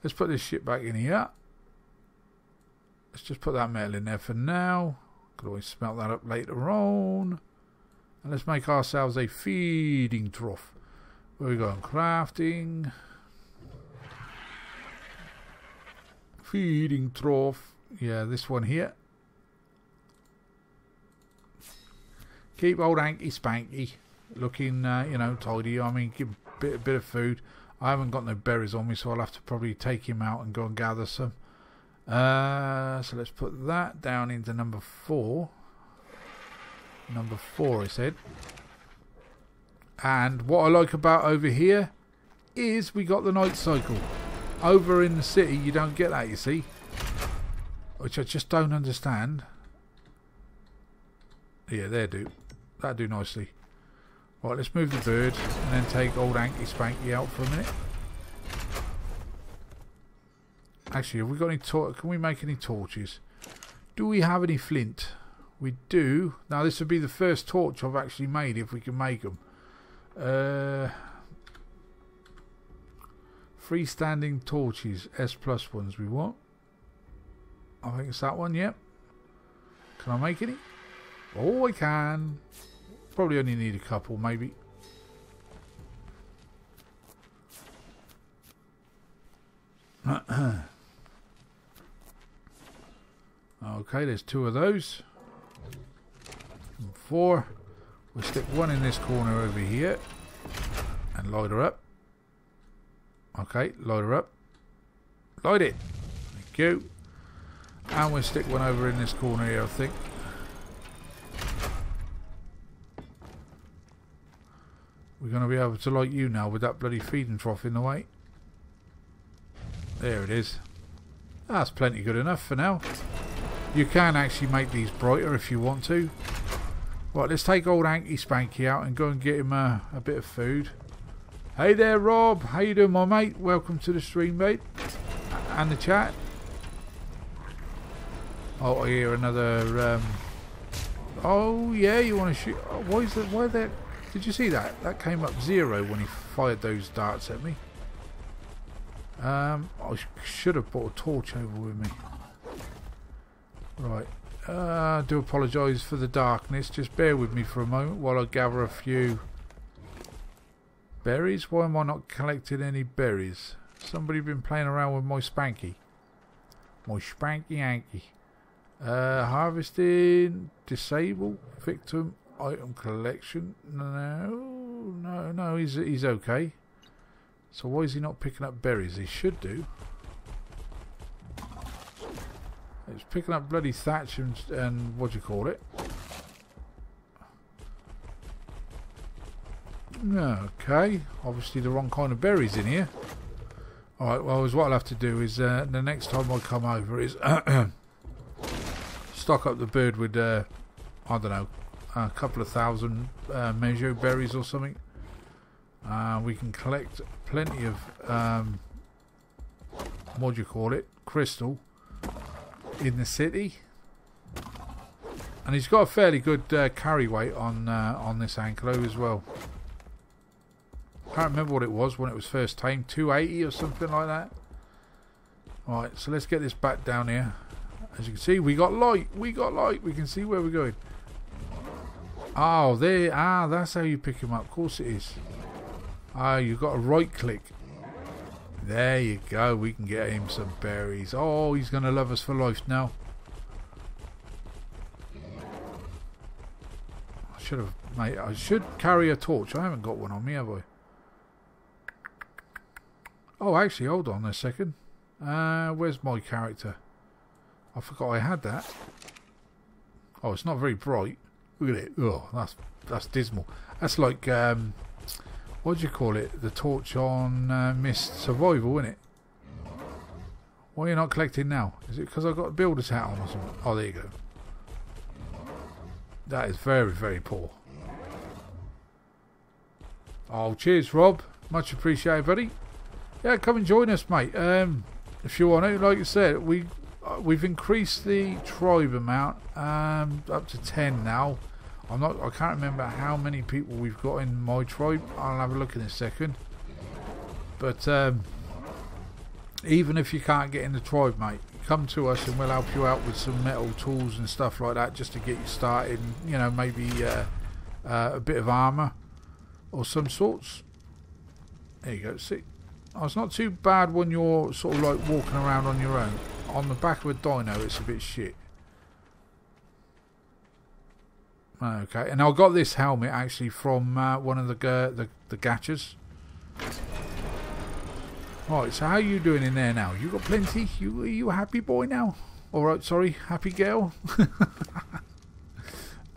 let's put this shit back in here. Let's just put that metal in there for now. Could always smelt that up later on. And let's make ourselves a feeding trough. Where we going? Crafting. Feeding trough. Yeah, this one here. Keep old Hanky Spanky looking, you know, tidy. I mean, give a bit of food. I haven't got no berries on me, so I'll have to probably take him out and go and gather some. So let's put that down into number 4. Number 4, I said. And what I like about over here is we got the night cycle. Over in the city, you don't get that, you see. Which I just don't understand. Yeah, there do. That'll do nicely. Right, let's move the bird and then take old Hanky Spanky out for a minute. Actually, have we got any can we make any torches? Do we have any flint? We do. Now this would be the first torch I've actually made, if we can make them. Freestanding torches, S+ ones we want. I think it's that one, yep. Can I make any? Oh, I can. Probably only need a couple, maybe. Okay, there's 2 of those. 4. We'll stick one in this corner over here and light her up. Okay, light her up. Light it. Thank you. And we'll stick one over in this corner here, I think. We're going to be able to light you now with that bloody feeding trough in the way. There it is. That's plenty good enough for now. You can actually make these brighter if you want to. Right, let's take old Hanky Spanky out and go and get him a bit of food. Hey there, Rob. How you doing, my mate? Welcome to the stream, mate. And the chat. Oh, I hear another... Oh, yeah, you want to shoot... Oh, why is that? Why that? Did you see that? That came up 0 when he fired those darts at me. I should have brought a torch over with me. Right. I do apologise for the darkness. Just bear with me for a moment while I gather a few berries. Why am I not collecting any berries? Somebody been playing around with my Spanky. My Spanky Hanky. Harvesting. Disable. Victim. Item collection. No, he's okay. So why is he not picking up berries? He should do. He's picking up bloody thatch and what do you call it? Okay, obviously the wrong kind of berries in here. Alright, well, what I'll have to do is the next time I come over is stock up the bird with I don't know, a couple of thousand measure berries or something. We can collect plenty of what do you call it, crystal in the city, and he's got a fairly good carry weight on this Anklo as well. Can't remember what it was when it was first tamed, 280 or something like that. Alright, so let's get this back down here. As you can see, we got light. We can see where we're going. Oh, there. Ah, that's how you pick him up. Of course it is. Ah, you've got to right click. There you go. We can get him some berries. Oh, he's going to love us for life now. I should carry a torch. I haven't got one on me, have I? Oh, actually, hold on a second. Where's my character? I forgot I had that. Oh, it's not very bright. Look at it. Oh, that's dismal. That's like what do you call it? The torch on Mist Survival, isn't it? Why are you not collecting now? Is it because I've got a builder's hat on or something? Oh, there you go. That is very, very poor. Oh, cheers, Rob. Much appreciated, buddy. Yeah, come and join us, mate. If you want to, like I said, we've increased the tribe amount up to 10 now. I can't remember how many people we've got in my tribe. I'll have a look in a second. But even if you can't get in the tribe, mate, come to us and we'll help you out with some metal tools and stuff like that, just to get you started. You know, maybe a bit of armor or some sorts. There you go. See. Oh, it's not too bad when you're sort of like walking around on your own. On the back of a dino, it's a bit shit. Okay, and I got this helmet actually from one of the gachas. Right, so how are you doing in there now? You got plenty? Are you a happy boy now? Alright, sorry, happy girl.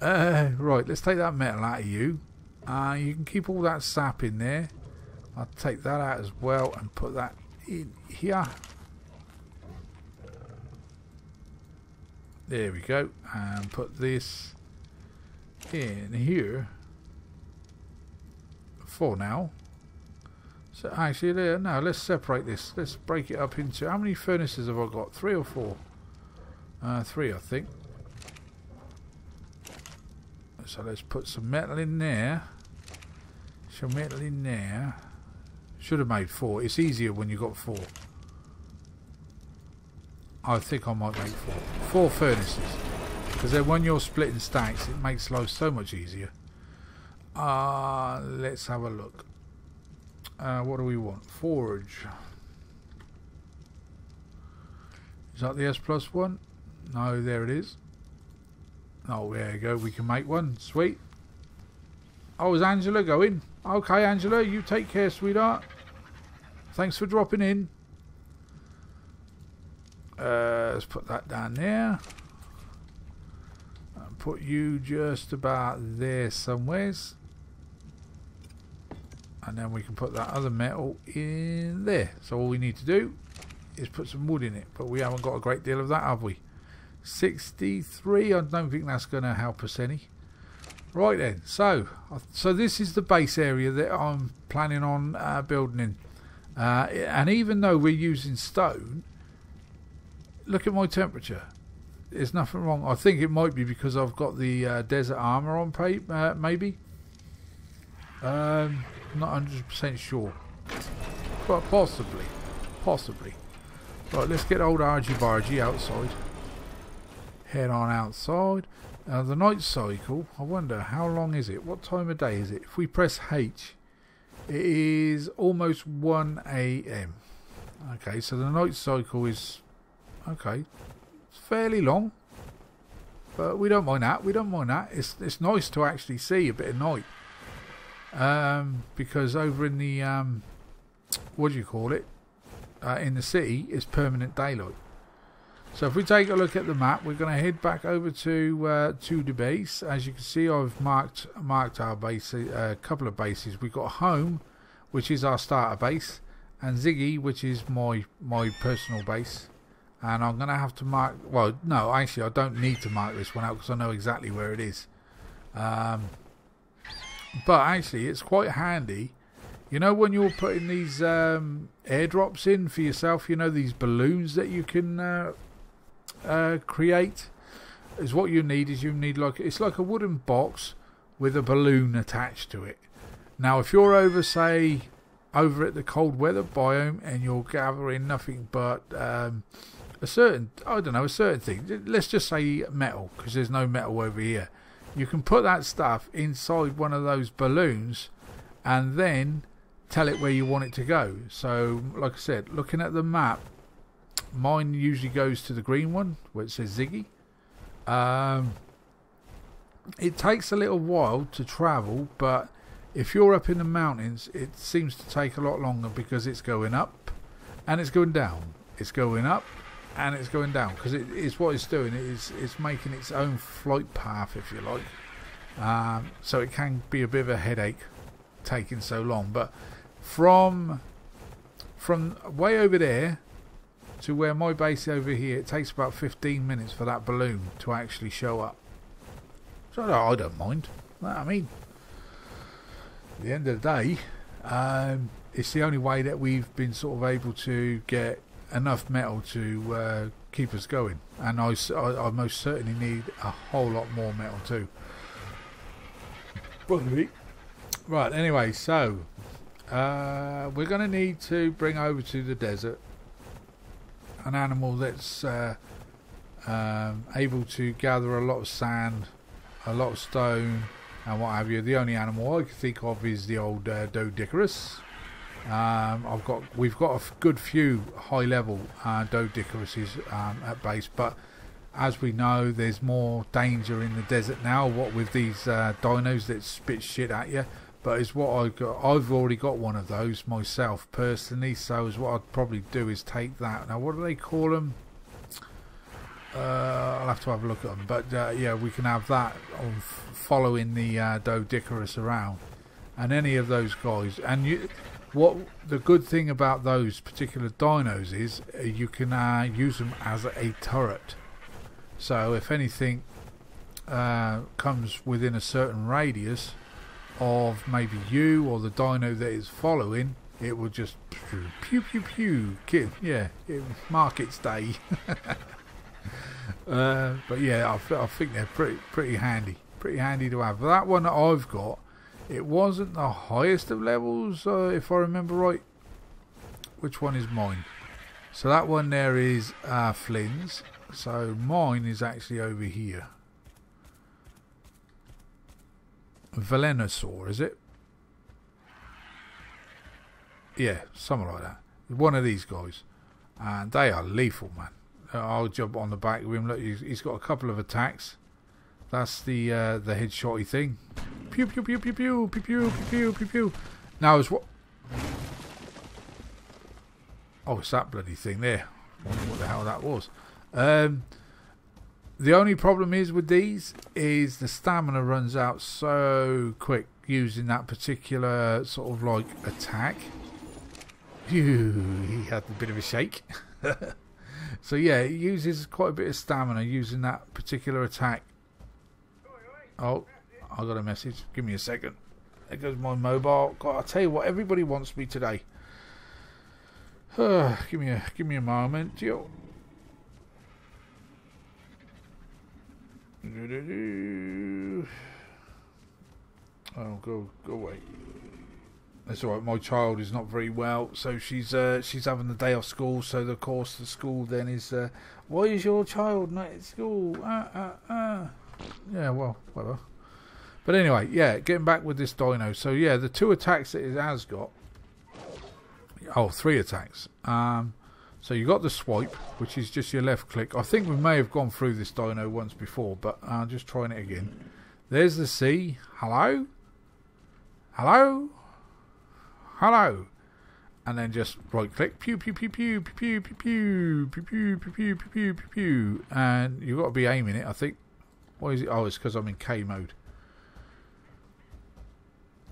Right, let's take that metal out of you. You can keep all that sap in there. I'll take that out as well and put that in here. There we go. And put this in here for now. So actually, no, let's separate this. Let's break it up into... How many furnaces have I got? 3 or 4? 3, I think. So let's put some metal in there. Some metal in there. Should have made 4. It's easier when you've got 4. I think I might make 4. 4 furnaces. Because then when you're splitting stacks, it makes life so much easier. Let's have a look. What do we want? Forge. Is that the S+1? No, there it is. Oh, there you go. We can make one. Sweet. Oh, is Angela going? Okay, Angela, you take care, sweetheart. Thanks for dropping in. Let's put that down there. And put you just about there somewheres. And then we can put that other metal in there. So all we need to do is put some wood in it. But we haven't got a great deal of that, have we? 63. I don't think that's going to help us any. Right then. So this is the base area that I'm planning on building in. And even though we're using stone, look at my temperature. There's nothing wrong. I think it might be because I've got the desert armor on, maybe. Not 100% sure, but possibly. Right, let's get old Argy Bargy outside. Head on outside. The night cycle, I wonder how long is it? What time of day is it? If we press H, it is almost 1 AM. Okay, so the night cycle is okay. It's fairly long, but we don't mind that. It's nice to actually see a bit of night. Because over in the what do you call it? In the city, it's permanent daylight. So if we take a look at the map, we're going to head back over to the base. As you can see, I've marked our base, a couple of bases. We've got home, which is our starter base, and Ziggy, which is my personal base. And I'm going to have to mark. Well, no, actually, I don't need to mark this one out because I know exactly where it is. But actually, it's quite handy You know when you're putting these airdrops in for yourself, you know, these balloons that you can create? Is what you need is like, it's like a wooden box with a balloon attached to it. Now if you're over, say, over at the cold weather biome and you're gathering nothing but a certain thing, let's just say metal, because there's no metal over here, you can put that stuff inside one of those balloons and then tell it where you want it to go. So like I said, looking at the map, mine usually goes to the green one where it says Ziggy. It takes a little while to travel, but if you're up in the mountains, it seems to take a lot longer because it's going up and it's going down. It's going up and it's going down because it's what it's doing. It's making its own flight path, if you like. So it can be a bit of a headache taking so long. But from way over there to where my base is over here, it takes about 15 minutes for that balloon to actually show up. So I don't mind. I mean, at the end of the day, it's the only way that we've been sort of able to get enough metal to keep us going, and I most certainly need a whole lot more metal too. Right, anyway, so we're going to need to bring over to the desert an animal that's able to gather a lot of sand, a lot of stone and what have you. The only animal I can think of is the old Dodicarus. We've got a good few high level Dodicaruses at base, but as we know, there's more danger in the desert now, what with these dinos that spit shit at you. But it's what I got. I've already got one of those myself personally, so is what I'd probably do is take that. Now what do they call them? I'll have to have a look at them, but yeah, we can have that on following the Dodicarus around, and any of those guys. And what the good thing about those particular dinos is you can use them as a turret. So if anything comes within a certain radius of maybe you or the dino that is following, it will just pew pew pew. Yeah, it mark its day. But yeah, I think they're pretty handy to have. That one that I've got, it wasn't the highest of levels, if I remember right. Which one is mine? So that one there is Flynn's. So mine is actually over here. Velonosaur, is it? Yeah, something like that. One of these guys, and they are lethal, man. I'll jump on the back of him. Look, he's got a couple of attacks. That's the headshotty thing. Pew pew pew pew pew pew pew pew pew pew. Now is what? Oh, it's that bloody thing there. I wonder what the hell that was. The only problem is with these is the stamina runs out so quick using that particular sort of like attack. Phew, he had a bit of a shake. So yeah, it uses quite a bit of stamina using that particular attack. Oh, I got a message. Give me a second. There goes my mobile. God, I tell you what, everybody wants me today. Give me a moment. Oh, go away. That's alright, my child is not very well, so she's having the day off school, so of course the school then is, why is your child not at school? Yeah, well, whatever. But anyway, yeah, getting back with this dino. So yeah, the 2 attacks that it has got, 3 attacks. So you got the swipe, which is just your left click. I think we may have gone through this dino once before, but I'm just trying it again. There's the C. Hello? Hello? Hello? And then just right click. Pew pew pew pew pew pew pew pew pew pew pew pew pew pew pew. And you've got to be aiming it, I think. Why is it? Oh, it's because I'm in K mode.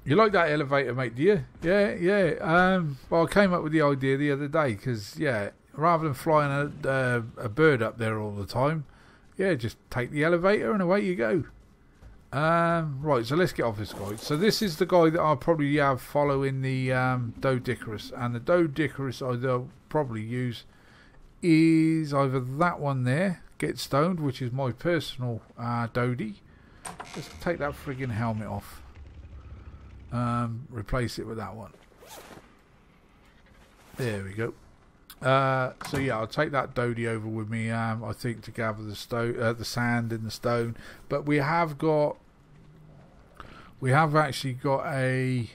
You like that elevator, mate, do you? Yeah. Well, I came up with the idea the other day because, yeah, rather than flying a bird up there all the time, yeah, just take the elevator and away you go. Right, so let's get off this guy. So this is the guy that I'll probably have following the Dodicarus, and the Dodicarus I'll probably use is either that one there, Get Stoned, which is my personal Dodi. Let's take that friggin' helmet off. Replace it with that one. There we go. So yeah, I'll take that Dodi over with me. I think to gather the sand and the stone. But we have actually got a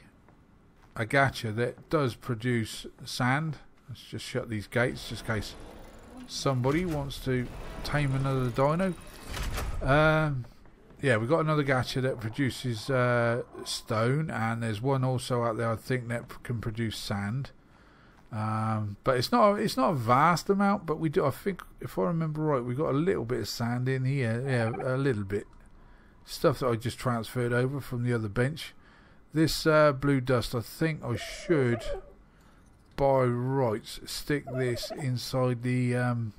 gacha that does produce sand. Let's just shut these gates just in case somebody wants to tame another dino. Yeah, we've got another gacha that produces stone, and there's one also out there I think that can produce sand. But it's not a vast amount, but we do. I think if I remember right, we got a little bit of sand in here. Yeah, a little bit stuff that I just transferred over from the other bench. This blue dust, I think I should by rights stick this inside the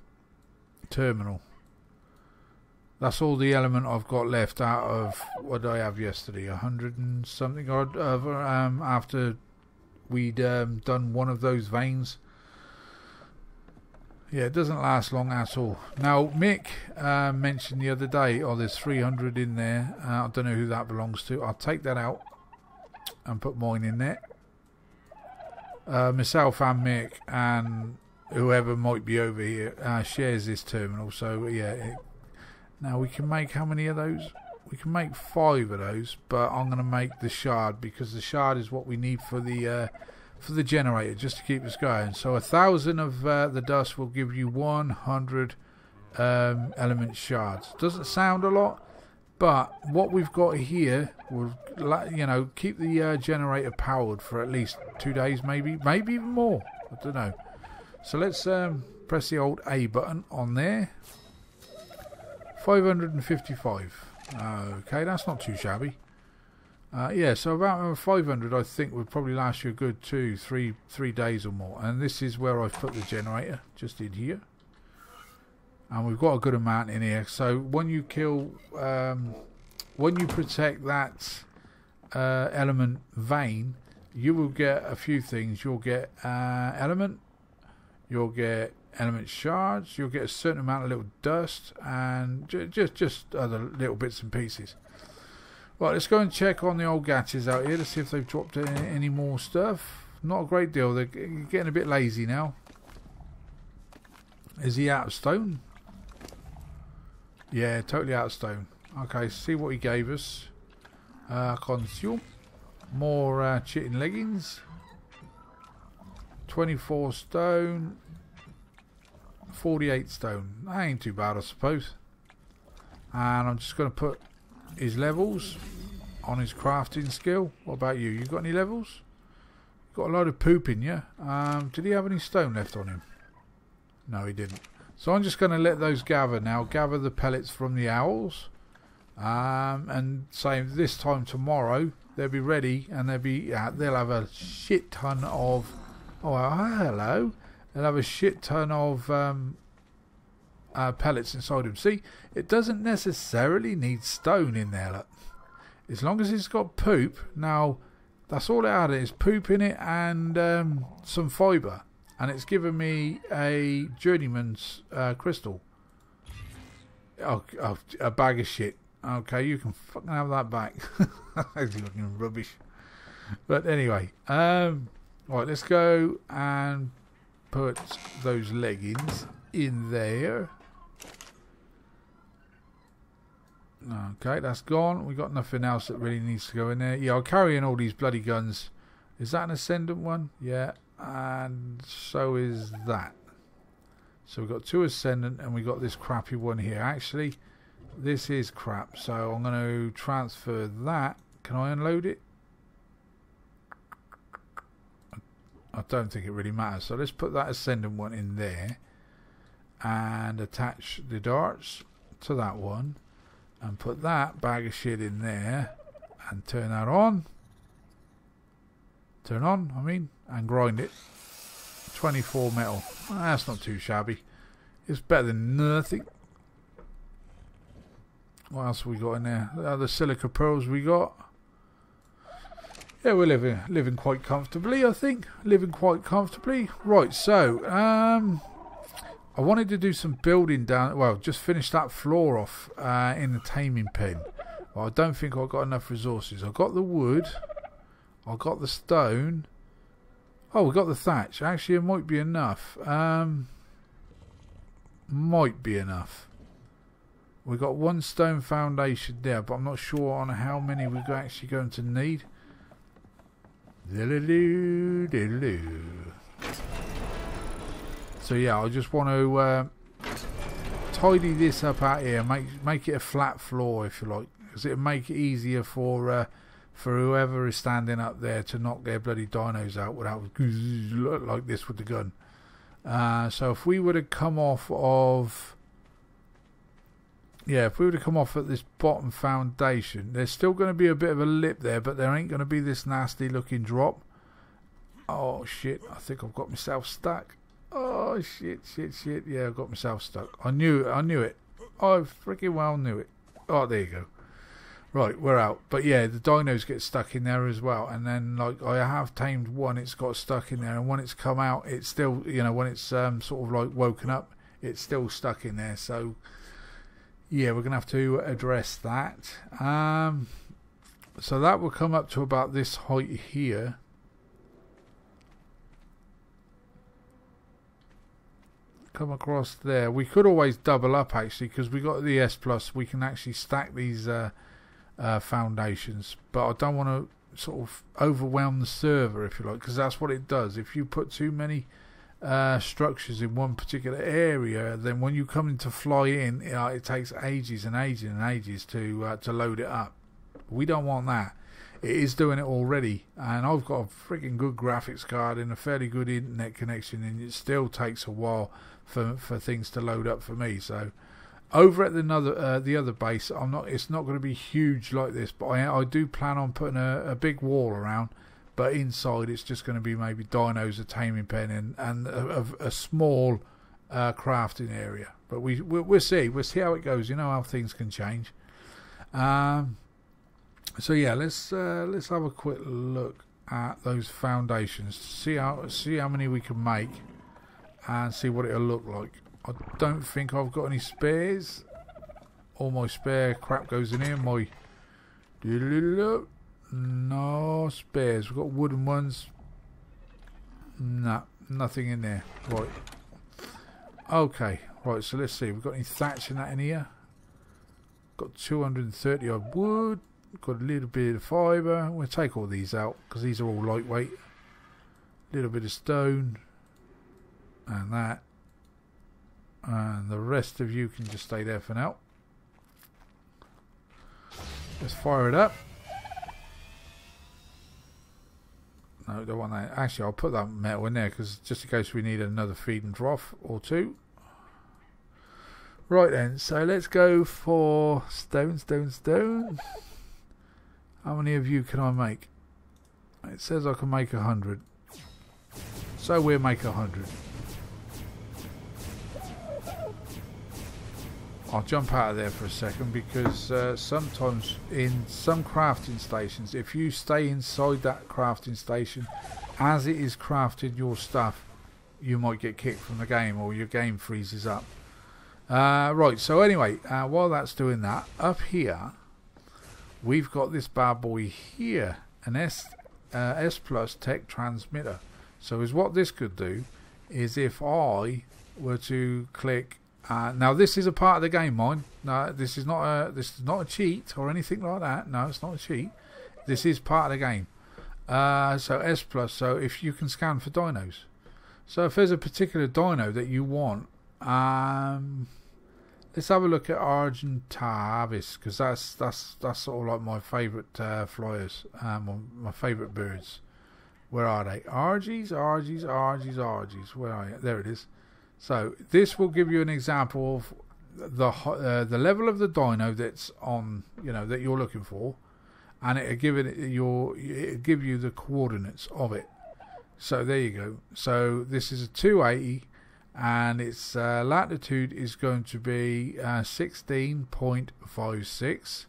terminal. That's all the element I've got left out of what did I have yesterday, 100 and something odd after we'd done one of those veins. Yeah, it doesn't last long at all. Now Mick mentioned the other day, oh, there's 300 in there. I don't know who that belongs to. I'll take that out and put mine in there. Myself and Mick and whoever might be over here shares this terminal, so yeah. Now we can make how many of those? We can make 5 of those, but I'm going to make the shard because the shard is what we need for the generator, just to keep us going. So 1,000 of the dust will give you 100 element shards. Doesn't sound a lot, but what we've got here will, you know, keep the generator powered for at least 2 days, maybe even more. I don't know. So let's press the old A button on there. 555. Okay, that's not too shabby. Yeah, so about 500 I think would probably last you a good 2-3 days or more. And this is where I've put the generator, just in here. And we've got a good amount in here. So when you kill, when you protect that element vein, you will get a few things. You'll get element, you'll get element shards, you'll get a certain amount of little dust, and just other little bits and pieces. Right, let's go and check on the old gachas out here to see if they've dropped any more stuff. Not a great deal. They're getting a bit lazy now. Is he out of stone? Yeah, totally out of stone. Okay, see what he gave us. Consume. More chitin leggings. 24 stone. 48 stone. That ain't too bad, I suppose. And I'm just going to put his levels on his crafting skill. What about you? You got any levels? Got a load of poop in you. Did he have any stone left on him? No, he didn't. So I'm just going to let those gather now. Gather the pellets from the owls. And say this time tomorrow they'll be ready, and they'll have a shit ton of. Oh, hello. They'll have a shit ton of pellets inside them. See, it doesn't necessarily need stone in there. Look. As long as it's got poop. Now, that's all it had, is poop in it and some fibre. And it's given me a journeyman's crystal. Oh, a bag of shit. Okay, you can fucking have that back. That's fucking rubbish. But anyway, right, let's go and put those leggings in there. Okay, that's gone. We got nothing else that really needs to go in there. Yeah, I'll carry in all these bloody guns. Is that an ascendant one? Yeah, and so is that. So we've got 2 ascendant, and we've got this crappy one here. Actually, this is crap, so I'm going to transfer that. Can I unload it? I don't think it really matters. So let's put that ascendant one in there and attach the darts to that one and put that bag of shit in there and turn that on. Turn on, I mean, and grind it. 24 metal. That's not too shabby. It's better than nothing. What else have we got in there? The silica pearls we got. Yeah, we're living quite comfortably, I think. Living quite comfortably. Right, so I wanted to do some building down. Well, just finish that floor off in the taming pen. Well, I don't think I've got enough resources. I've got the wood. I've got the stone. Oh, we got the thatch. Actually, it might be enough. Might be enough. We've got one stone foundation there, but I'm not sure on how many we're actually going to need. So yeah, I just want to tidy this up out here, make it a flat floor if you like, because it'll make it easier for whoever is standing up there to knock their bloody dinos out without like this with the gun. So if we were to come off of, yeah, if we were to come off at this bottom foundation, there's still going to be a bit of a lip there, but there ain't going to be this nasty looking drop. Oh shit, I think I've got myself stuck. Oh shit. Yeah, I've got myself stuck. I knew it. I freaking well knew it. Oh, there you go. Right, we're out. But yeah, the dinos get stuck in there as well. And then, like, I have tamed one, it's got stuck in there. And when it's come out, it's still, you know, when it's sort of like woken up, it's still stuck in there. So yeah, we're going to have to address that. So that will come up to about this height here. Come across there. We could always double up actually, because we got the S plus. We can actually stack these foundations, but I don't want to sort of overwhelm the server, if you like, because that's what it does. If you put too many structures in one particular area, then when you come in to fly in, it takes ages and ages and ages to load it up. We don't want that. It is doing it already, and I've got a freaking good graphics card and a fairly good internet connection, and it still takes a while for things to load up for me. So over at the other base, it's not going to be huge like this, but I do plan on putting a big wall around. But inside, it's just going to be maybe dinos, a taming pen, and a small crafting area. But we'll see. We'll see how it goes. You know how things can change. So yeah, let's have a quick look at those foundations. See how many we can make, and see what it'll look like. I don't think I've got any spares. All my spare crap goes in here. No spares. We've got wooden ones. No, nothing in there. Right. Okay. Right, so let's see. We've got any thatch in that in here. Got 230 odd wood. Got a little bit of fibre. We'll take all these out because these are all lightweight. A little bit of stone. And that. And the rest of you can just stay there for now. Let's fire it up. No, don't want that. Actually, I'll put that metal in there because just in case we need another feed and trough or two. Right then, so let's go for stone. How many of you can I make? It says I can make 100. So we'll make 100. I'll jump out of there for a second because sometimes in some crafting stations, if you stay inside that crafting station as it is crafting your stuff, you might get kicked from the game or your game freezes up. Right, so anyway, while that's doing that, up here we've got this bad boy here, an S plus tech transmitter. So is what this could do is if I were to click. Now this is a part of the game, mind. No, this is not a cheat or anything like that. No, it's not a cheat. This is part of the game. So S plus. So if you can scan for dinos. So if there's a particular dino that you want, let's have a look at Argentavis because that's sort of like my favourite flyers. My favourite birds. Where are they? Argies. Where are you? There it is. So this will give you an example of the level of the dino that's on, that you're looking for, and it'll give you the coordinates of it. So there you go. So this is a 280, and its latitude is going to be 16.56,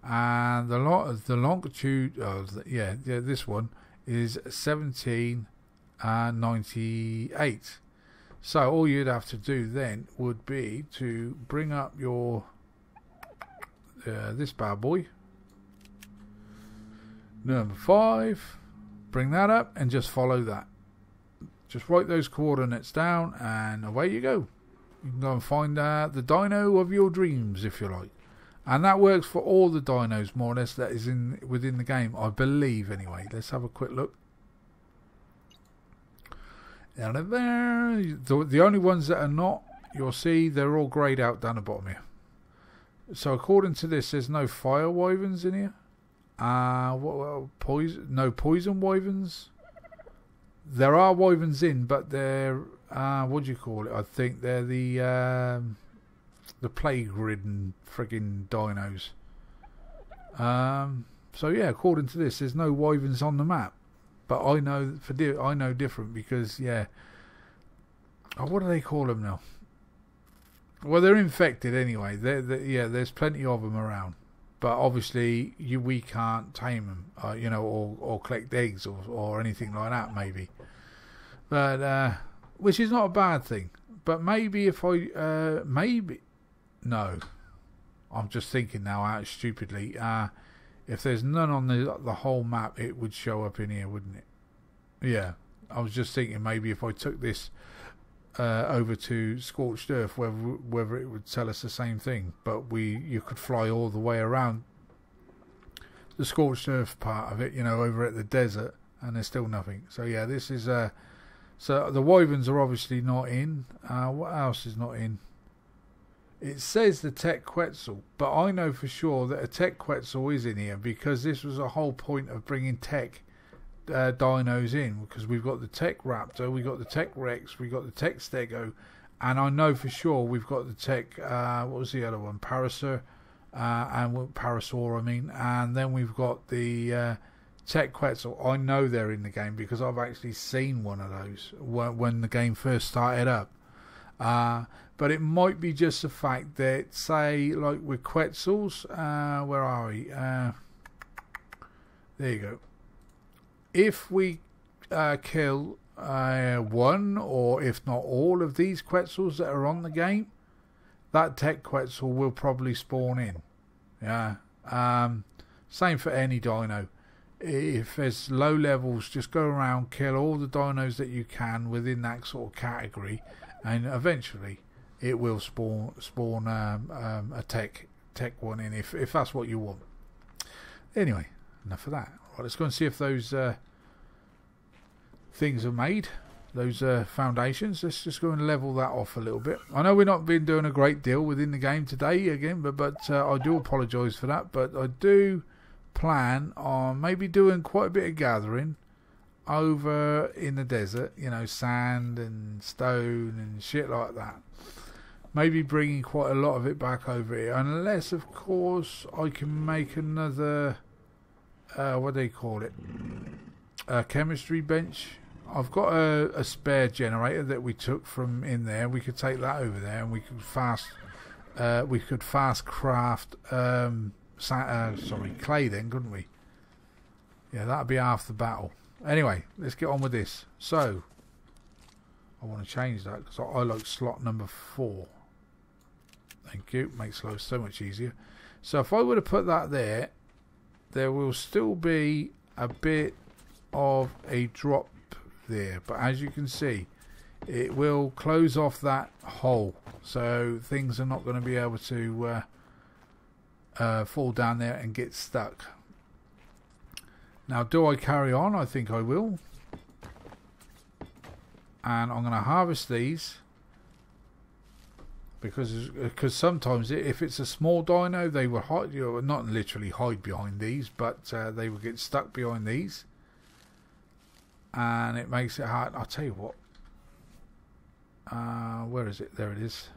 and the longitude, this one is 17.98. So all you'd have to do then would be to bring up your this bad boy, number 5, bring that up and just follow that. Just write those coordinates down and away you go. You can go and find the dino of your dreams, if you like. And that works for all the dinos, more or less, that is within the game, I believe, anyway. Let's have a quick look. Down there. The only ones that are not, you'll see, they're all greyed out down the bottom here. So according to this, there's no fire wyverns in here. No poison wyverns. There are wyverns in, but they're what do you call it? I think they're the plague-ridden friggin' dinos. So yeah, according to this, there's no wyverns on the map. But I know different because what do they call them now? Well, they're infected anyway. There's plenty of them around. But obviously, we can't tame them, or collect eggs or anything like that, maybe. But which is not a bad thing. But maybe if no, I'm just thinking now out stupidly. If there's none on the whole map, it would show up in here, wouldn't it? Yeah, I was just thinking maybe if I took this over to Scorched Earth, whether it would tell us the same thing. But you could fly all the way around the Scorched Earth part of it, over at the desert, and there's still nothing. So yeah, this is so the wyverns are obviously not in. What else is not in? It says the Tech Quetzal, but I know for sure that a Tech Quetzal is in here because this was a whole point of bringing Tech dinos in, because we've got the Tech Raptor, we've got the Tech Rex, we've got the Tech Stego, and I know for sure we've got the Tech, what was the other one? Parasaur, and then we've got the Tech Quetzal. I know they're in the game because I've actually seen one of those when the game first started up. But it might be just the fact that, say, like with Quetzals, where are we? There you go. If we kill one, or if not all of these Quetzals that are on the game, that Tech Quetzal will probably spawn in. Yeah. Same for any dino. If there's low levels, just go around, kill all the dinos that you can within that sort of category, and eventually it will spawn a tech one in if that's what you want. Anyway, enough of that. Right, let's go and see if those things are made, those foundations. Let's just go and level that off a little bit. I know we've not been doing a great deal within the game today again, but I do apologise for that. But I do plan on maybe doing quite a bit of gathering over in the desert, sand and stone and shit like that. Maybe bringing quite a lot of it back over here, unless of course I can make another what do they call it, a chemistry bench. I've got a spare generator that we took from in there. We could take that over there and we could fast craft clay then, couldn't we? Yeah, that'd be half the battle. Anyway, let's get on with this. So I want to change that because I like slot number 4. Thank you. Makes life so much easier. So if I were to put that there, there will still be a bit of a drop there, but as you can see, it will close off that hole, so things are not going to be able to fall down there and get stuck. Now, do I carry on? I think I will. And I'm going to harvest these because sometimes if it's a small dino, they will hide, not literally hide behind these, but they will get stuck behind these, and it makes it hard. I'll tell you what. Where is it? There it is.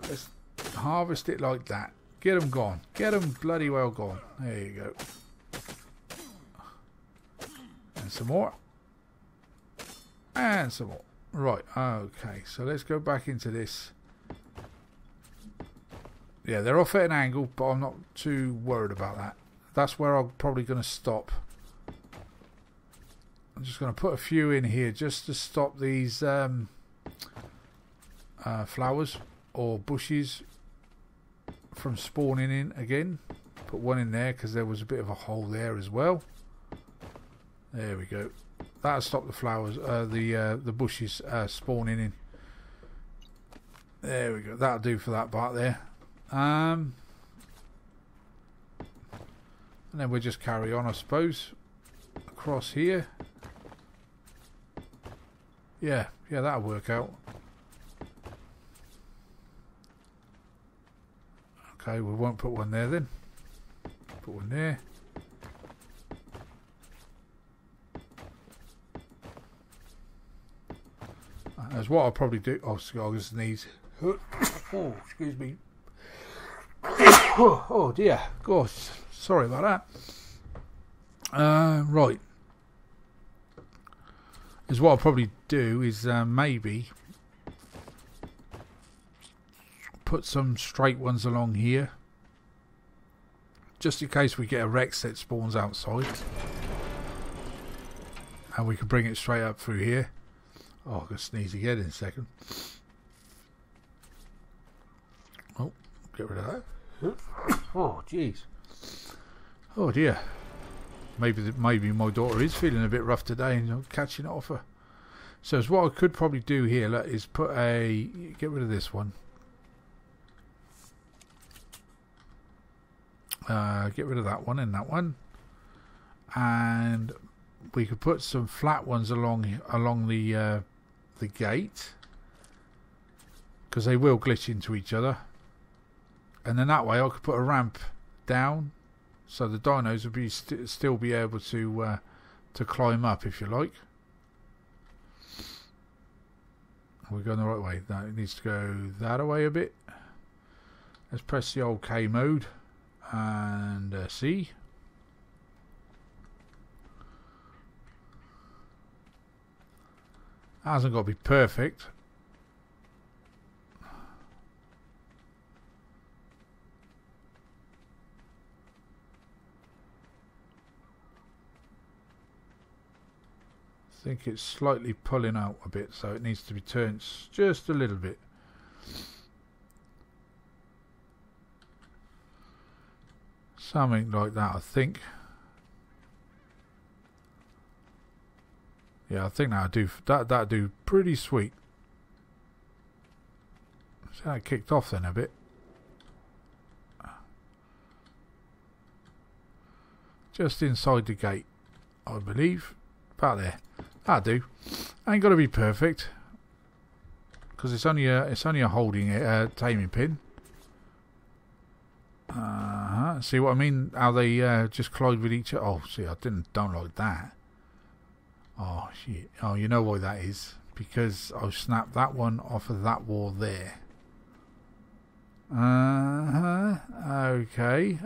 Let's harvest it like that. Get them gone. Get them bloody well gone. There you go. And some more. And some more. Right, okay, so let's go back into this. Yeah, they're off at an angle, but I'm not too worried about that. That's where I'm probably going to stop. I'm just going to put a few in here just to stop these flowers or bushes from spawning in again. Put one in there because there was a bit of a hole there as well. There we go. That'll stop the flowers, the bushes spawning in. There we go. That'll do for that part there. And then we'll just carry on, I suppose, across here. Yeah, that'll work out. Okay, we won't put one there then. Put one there. That's what I'll probably do. Oh, I just sneeze. Oh, excuse me. Oh dear. Gosh, sorry about that. Right. Is what I'll probably do is maybe put some straight ones along here, just in case we get a Rex that spawns outside, and we can bring it straight up through here. Oh, I'm going to sneeze again in a second. Oh, get rid of that. Oh, jeez. Oh dear. Maybe my daughter is feeling a bit rough today and I'm catching it off her. So what I could probably do here is get rid of this one. Get rid of that one and that one. And we could put some flat ones along the gate, because they will glitch into each other. And then that way I could put a ramp down, so the dinos would be still be able to climb up, if you like. We're going the right way. No, it needs to go that way a bit. Let's press the old K mode and C. Hasn't got to be perfect. I think it's slightly pulling out a bit, so it needs to be turned just a little bit. Something like that, I think. Yeah, I think that'll do pretty sweet. So that kicked off then a bit. Just inside the gate, I believe. About there. That'll do. Ain't got to be perfect, because it's only a holding taming pin. See what I mean? How they just collide with each other. Oh, see, I don't like that. Oh shit! Oh, you know why that is? Because I snapped that one off of that wall there. Okay.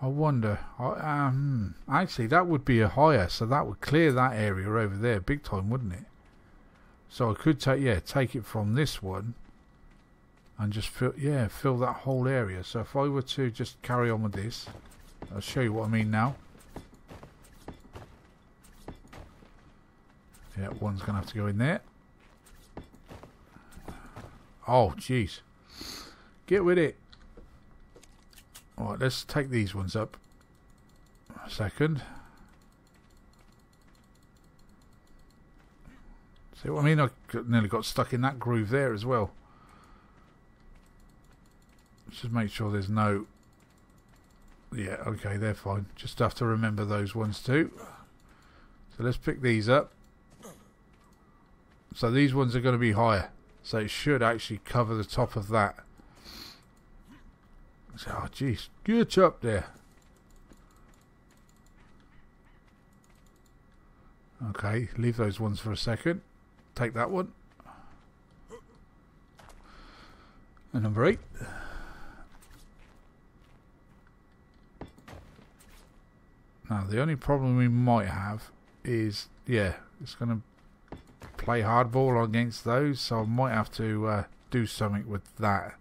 I wonder. Actually, that would be a higher, so that would clear that area over there big time, wouldn't it? So I could take it from this one and just fill that whole area. So if I were to just carry on with this, I'll show you what I mean now. Yeah, one's gonna have to go in there. Oh, jeez. Get with it. Alright, let's take these ones up a second. See what I mean? I nearly got stuck in that groove there as well. Let's just make sure there's no... Yeah, okay, they're fine. Just have to remember those ones too. So let's pick these up. So these ones are going to be higher. So it should actually cover the top of that. Oh jeez, get up there. Okay, leave those ones for a second. Take that one. And number 8. Now the only problem we might have is, yeah, it's going to play hardball against those, so I might have to do something with that,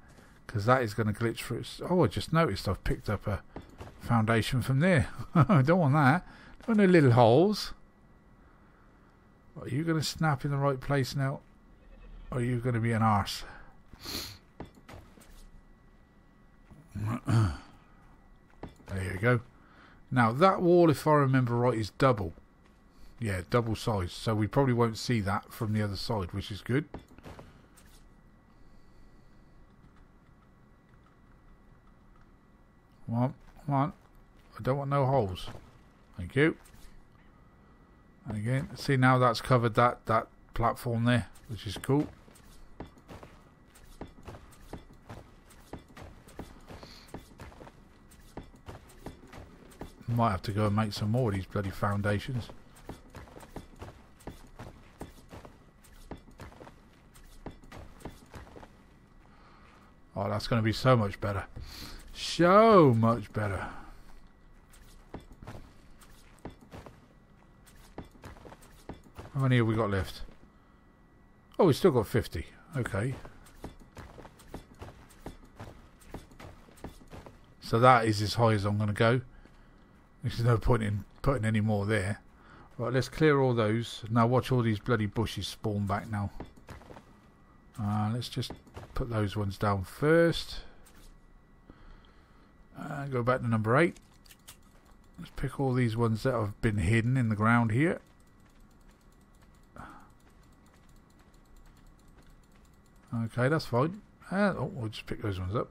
because that is going to glitch through. Oh, I just noticed I've picked up a foundation from there. I don't want that. I don't want no little holes. Are you going to snap in the right place now? Or are you going to be an arse? There you go. Now that wall, if I remember right, is double. Yeah, double size. So we probably won't see that from the other side, which is good. Come on, come on. I don't want no holes. Thank you. And again, see, now that's covered that platform there, which is cool. Might have to go and make some more of these bloody foundations. Oh, that's going to be so much better. So much better. How many have we got left? Oh, we've still got 50. Okay. So that is as high as I'm going to go. There's no point in putting any more there. Right, let's clear all those. Now watch all these bloody bushes spawn back now. Let's just put those ones down first. Go back to number 8. Let's pick all these ones that have been hidden in the ground here. Okay, that's fine. Oh, we'll just pick those ones up.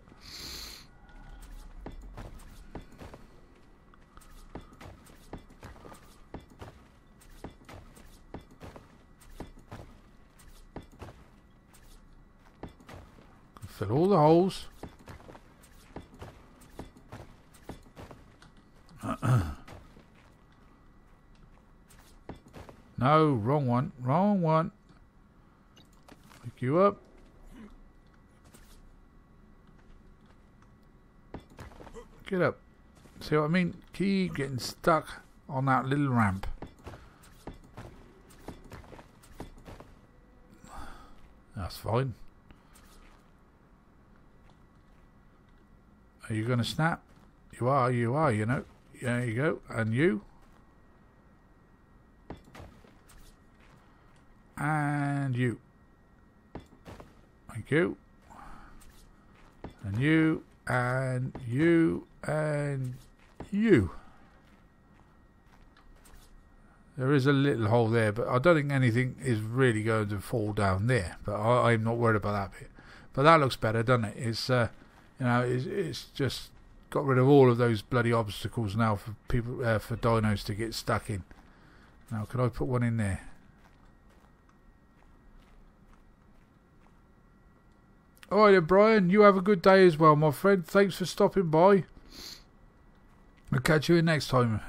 Fill all the holes. No, wrong one. Wrong one. Pick you up. Get up. See what I mean? Keep getting stuck on that little ramp. That's fine. Are you going to snap? You are, you know. There you go. And you. And you. Thank you. And you. And you. And you. There is a little hole there, but I don't think anything is really going to fall down there. But I'm not worried about that bit. But that looks better, doesn't it? It's you know, it's just got rid of all of those bloody obstacles now for people, for dinos to get stuck in. Now, can I put one in there? Alright then, Brian, you have a good day as well, my friend. Thanks for stopping by. I'll catch you in next time.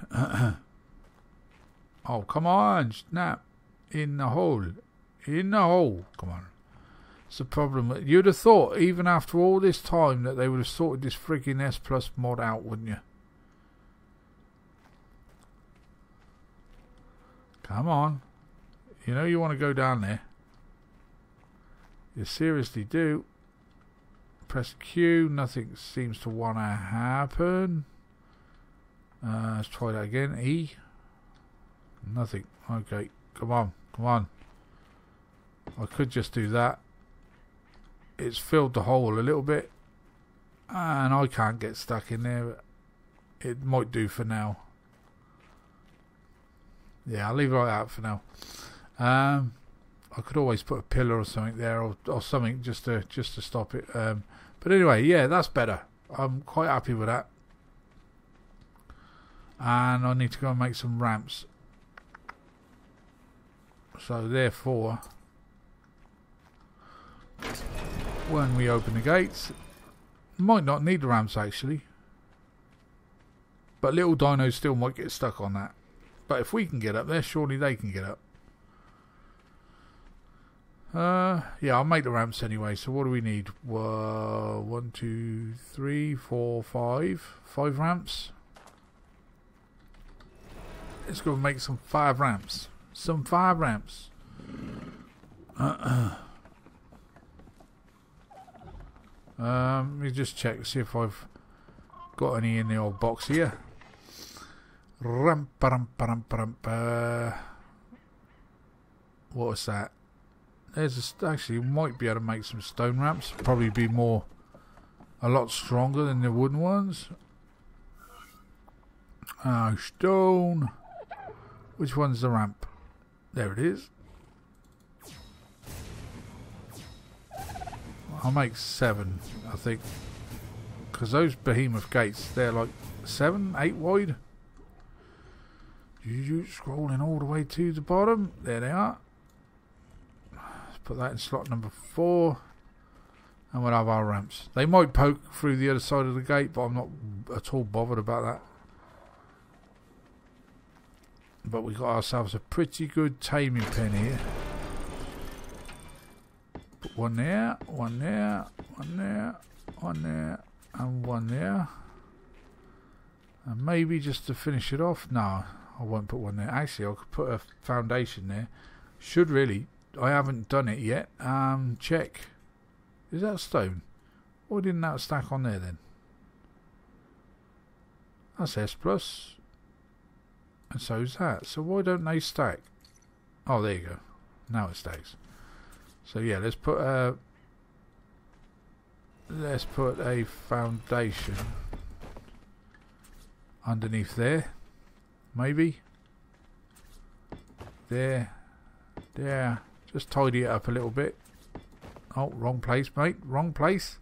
Oh, come on, snap. In the hole. In the hole. Come on. It's a problem. You'd have thought, even after all this time, that they would have sorted this freaking S Plus mod out, wouldn't you? Come on. You know you want to go down there. You seriously do. Press Q. Nothing seems to want to happen. Let's try that again. E. Nothing. Okay. Come on. Come on. I could just do that. It's filled the hole a little bit. And I can't get stuck in there. But it might do for now. Yeah, I'll leave it like that for now. I could always put a pillar or something there, or something just to stop it. But anyway, yeah, that's better. I'm quite happy with that. And I need to go and make some ramps. So therefore, when we open the gates, might not need the ramps actually. But little dinos still might get stuck on that. But if we can get up there, surely they can get up. Yeah, I'll make the ramps anyway. So what do we need? 1, 2, 3, 4, 5. 5 ramps. let's go make some 5 ramps. Some 5 ramps. Let me just check to see if I've got any in the old box here. What was that? There's actually might be able to make some stone ramps. Probably be a lot stronger than the wooden ones. Stone. Which one's the ramp? There it is. I'll make 7, I think, because those behemoth gates, they're like 7, 8 wide. Scrolling all the way to the bottom. There they are. Let's put that in slot number 4, and we'll have our ramps. They might poke through the other side of the gate, but I'm not at all bothered about that. But we got ourselves a pretty good taming pen here. Put one there, one there, one there, one there, and one there. And maybe just to finish it off. No, I won't put one there. Actually, I could put a foundation there. Should really. I haven't done it yet. Check. Is that stone? Why didn't that stack on there then? That's S plus. And so is that. So why don't they stack? Oh, there you go. Now it stacks. So yeah, let's put a foundation underneath there. Maybe. There. Just tidy it up a little bit. Oh, wrong place, mate. Wrong place.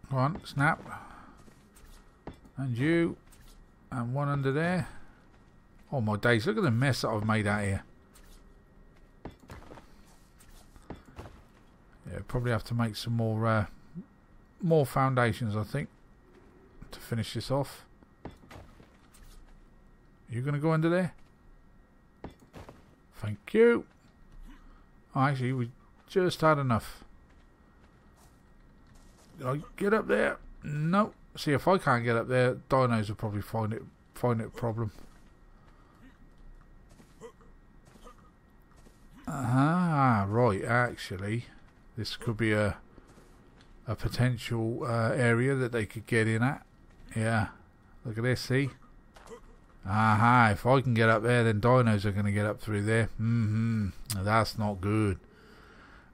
Come on, snap. And you. And one under there. Oh my days, look at the mess that I've made out here. Yeah, probably have to make some more foundations, I think, to finish this off. You going to go under there? Thank you. Oh, actually, we just had enough. Did I get up there? No. See, if I can't get up there, dinos will probably find it a problem. Right, actually, this could be a potential area that they could get in at. Yeah, look at this, see? If I can get up there, then dinos are going to get up through there. That's not good.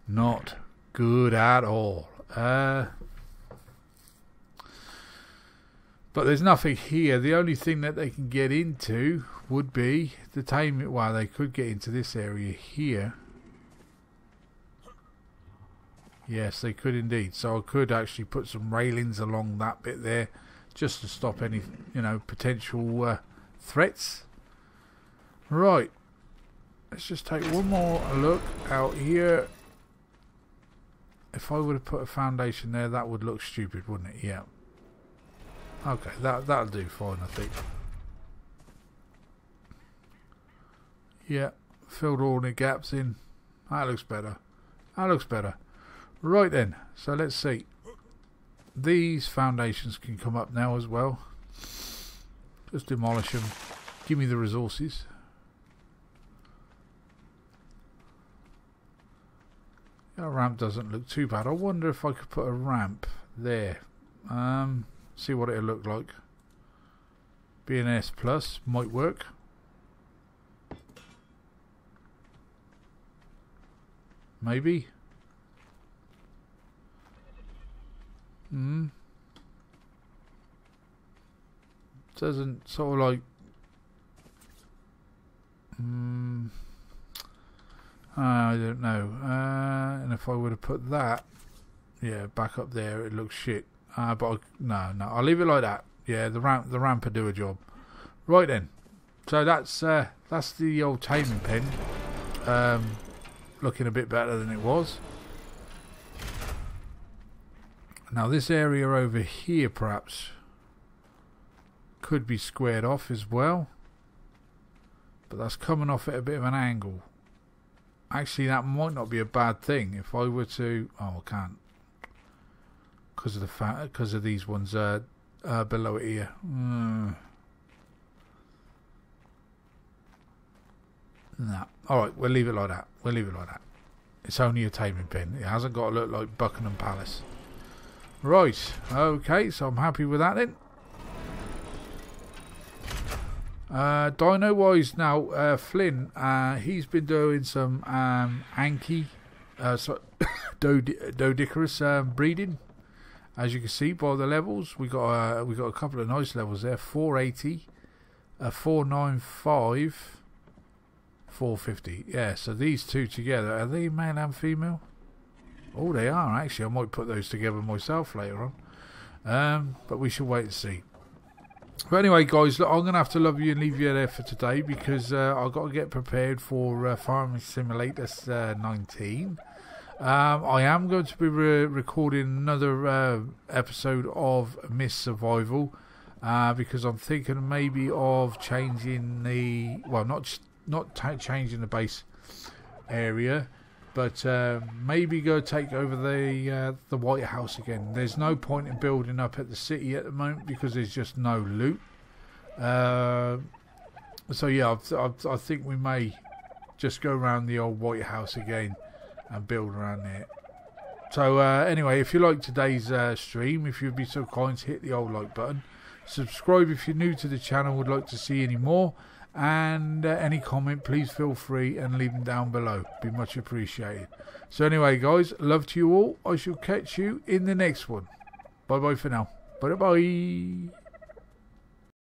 Not good at all. But there's nothing here. The only thing that they can get into would be the tame. Well, they could get into this area here. Yes, they could indeed. So I could actually put some railings along that bit there, just to stop any, potential threats. Right. Let's just take one more look out here. If I would have put a foundation there, that would look stupid, wouldn't it? Yeah. Okay, that'll do fine, I think. Yeah, filled all the gaps in. That looks better. Right then, so let's see. These foundations can come up now as well. Just demolish them. Give me the resources. That ramp doesn't look too bad. I wonder if I could put a ramp there. See what it'll look like. B and S plus might work. Maybe. Doesn't sort of like. I don't know. And if I would have put that, yeah, back up there, it looks shit. But no, I'll leave it like that. Yeah, the ramp will do a job. Right then. So that's the old taming pen. Looking a bit better than it was. Now this area over here perhaps could be squared off as well. But that's coming off at a bit of an angle. Actually, that might not be a bad thing if I were to... Oh, I because of because of these ones below it here. No. Alright, we'll leave it like that. It's only a taming pen. It hasn't got to look like Buckingham Palace. Right, okay, so I'm happy with that then. Dino wise now, Flynn, he's been doing some Dodicarus breeding. As you can see by the levels, we got a couple of nice levels there. 480, 495, 450. Yeah, so these two together, are they male and female? Oh, they are actually. I might put those together myself later on, but we shall wait and see. But anyway, guys, look, I'm going to have to love you and leave you there for today because I've got to get prepared for Farming Simulator 19. I am going to be recording another episode of Miss Survival because I'm thinking maybe of changing the... Well, not changing the base area, but maybe go take over the White House again. There's no point in building up at the city at the moment because there's just no loot. So yeah, I think we may just go around the old White House again and build around there. So anyway, if you like today's stream, if you'd be so kind to hit the old like button, subscribe if you're new to the channel, would like to see any more, and any comment, please feel free and leave them down below. Be much appreciated. So anyway, guys, love to you all. I shall catch you in the next one. Bye bye for now. Bye bye.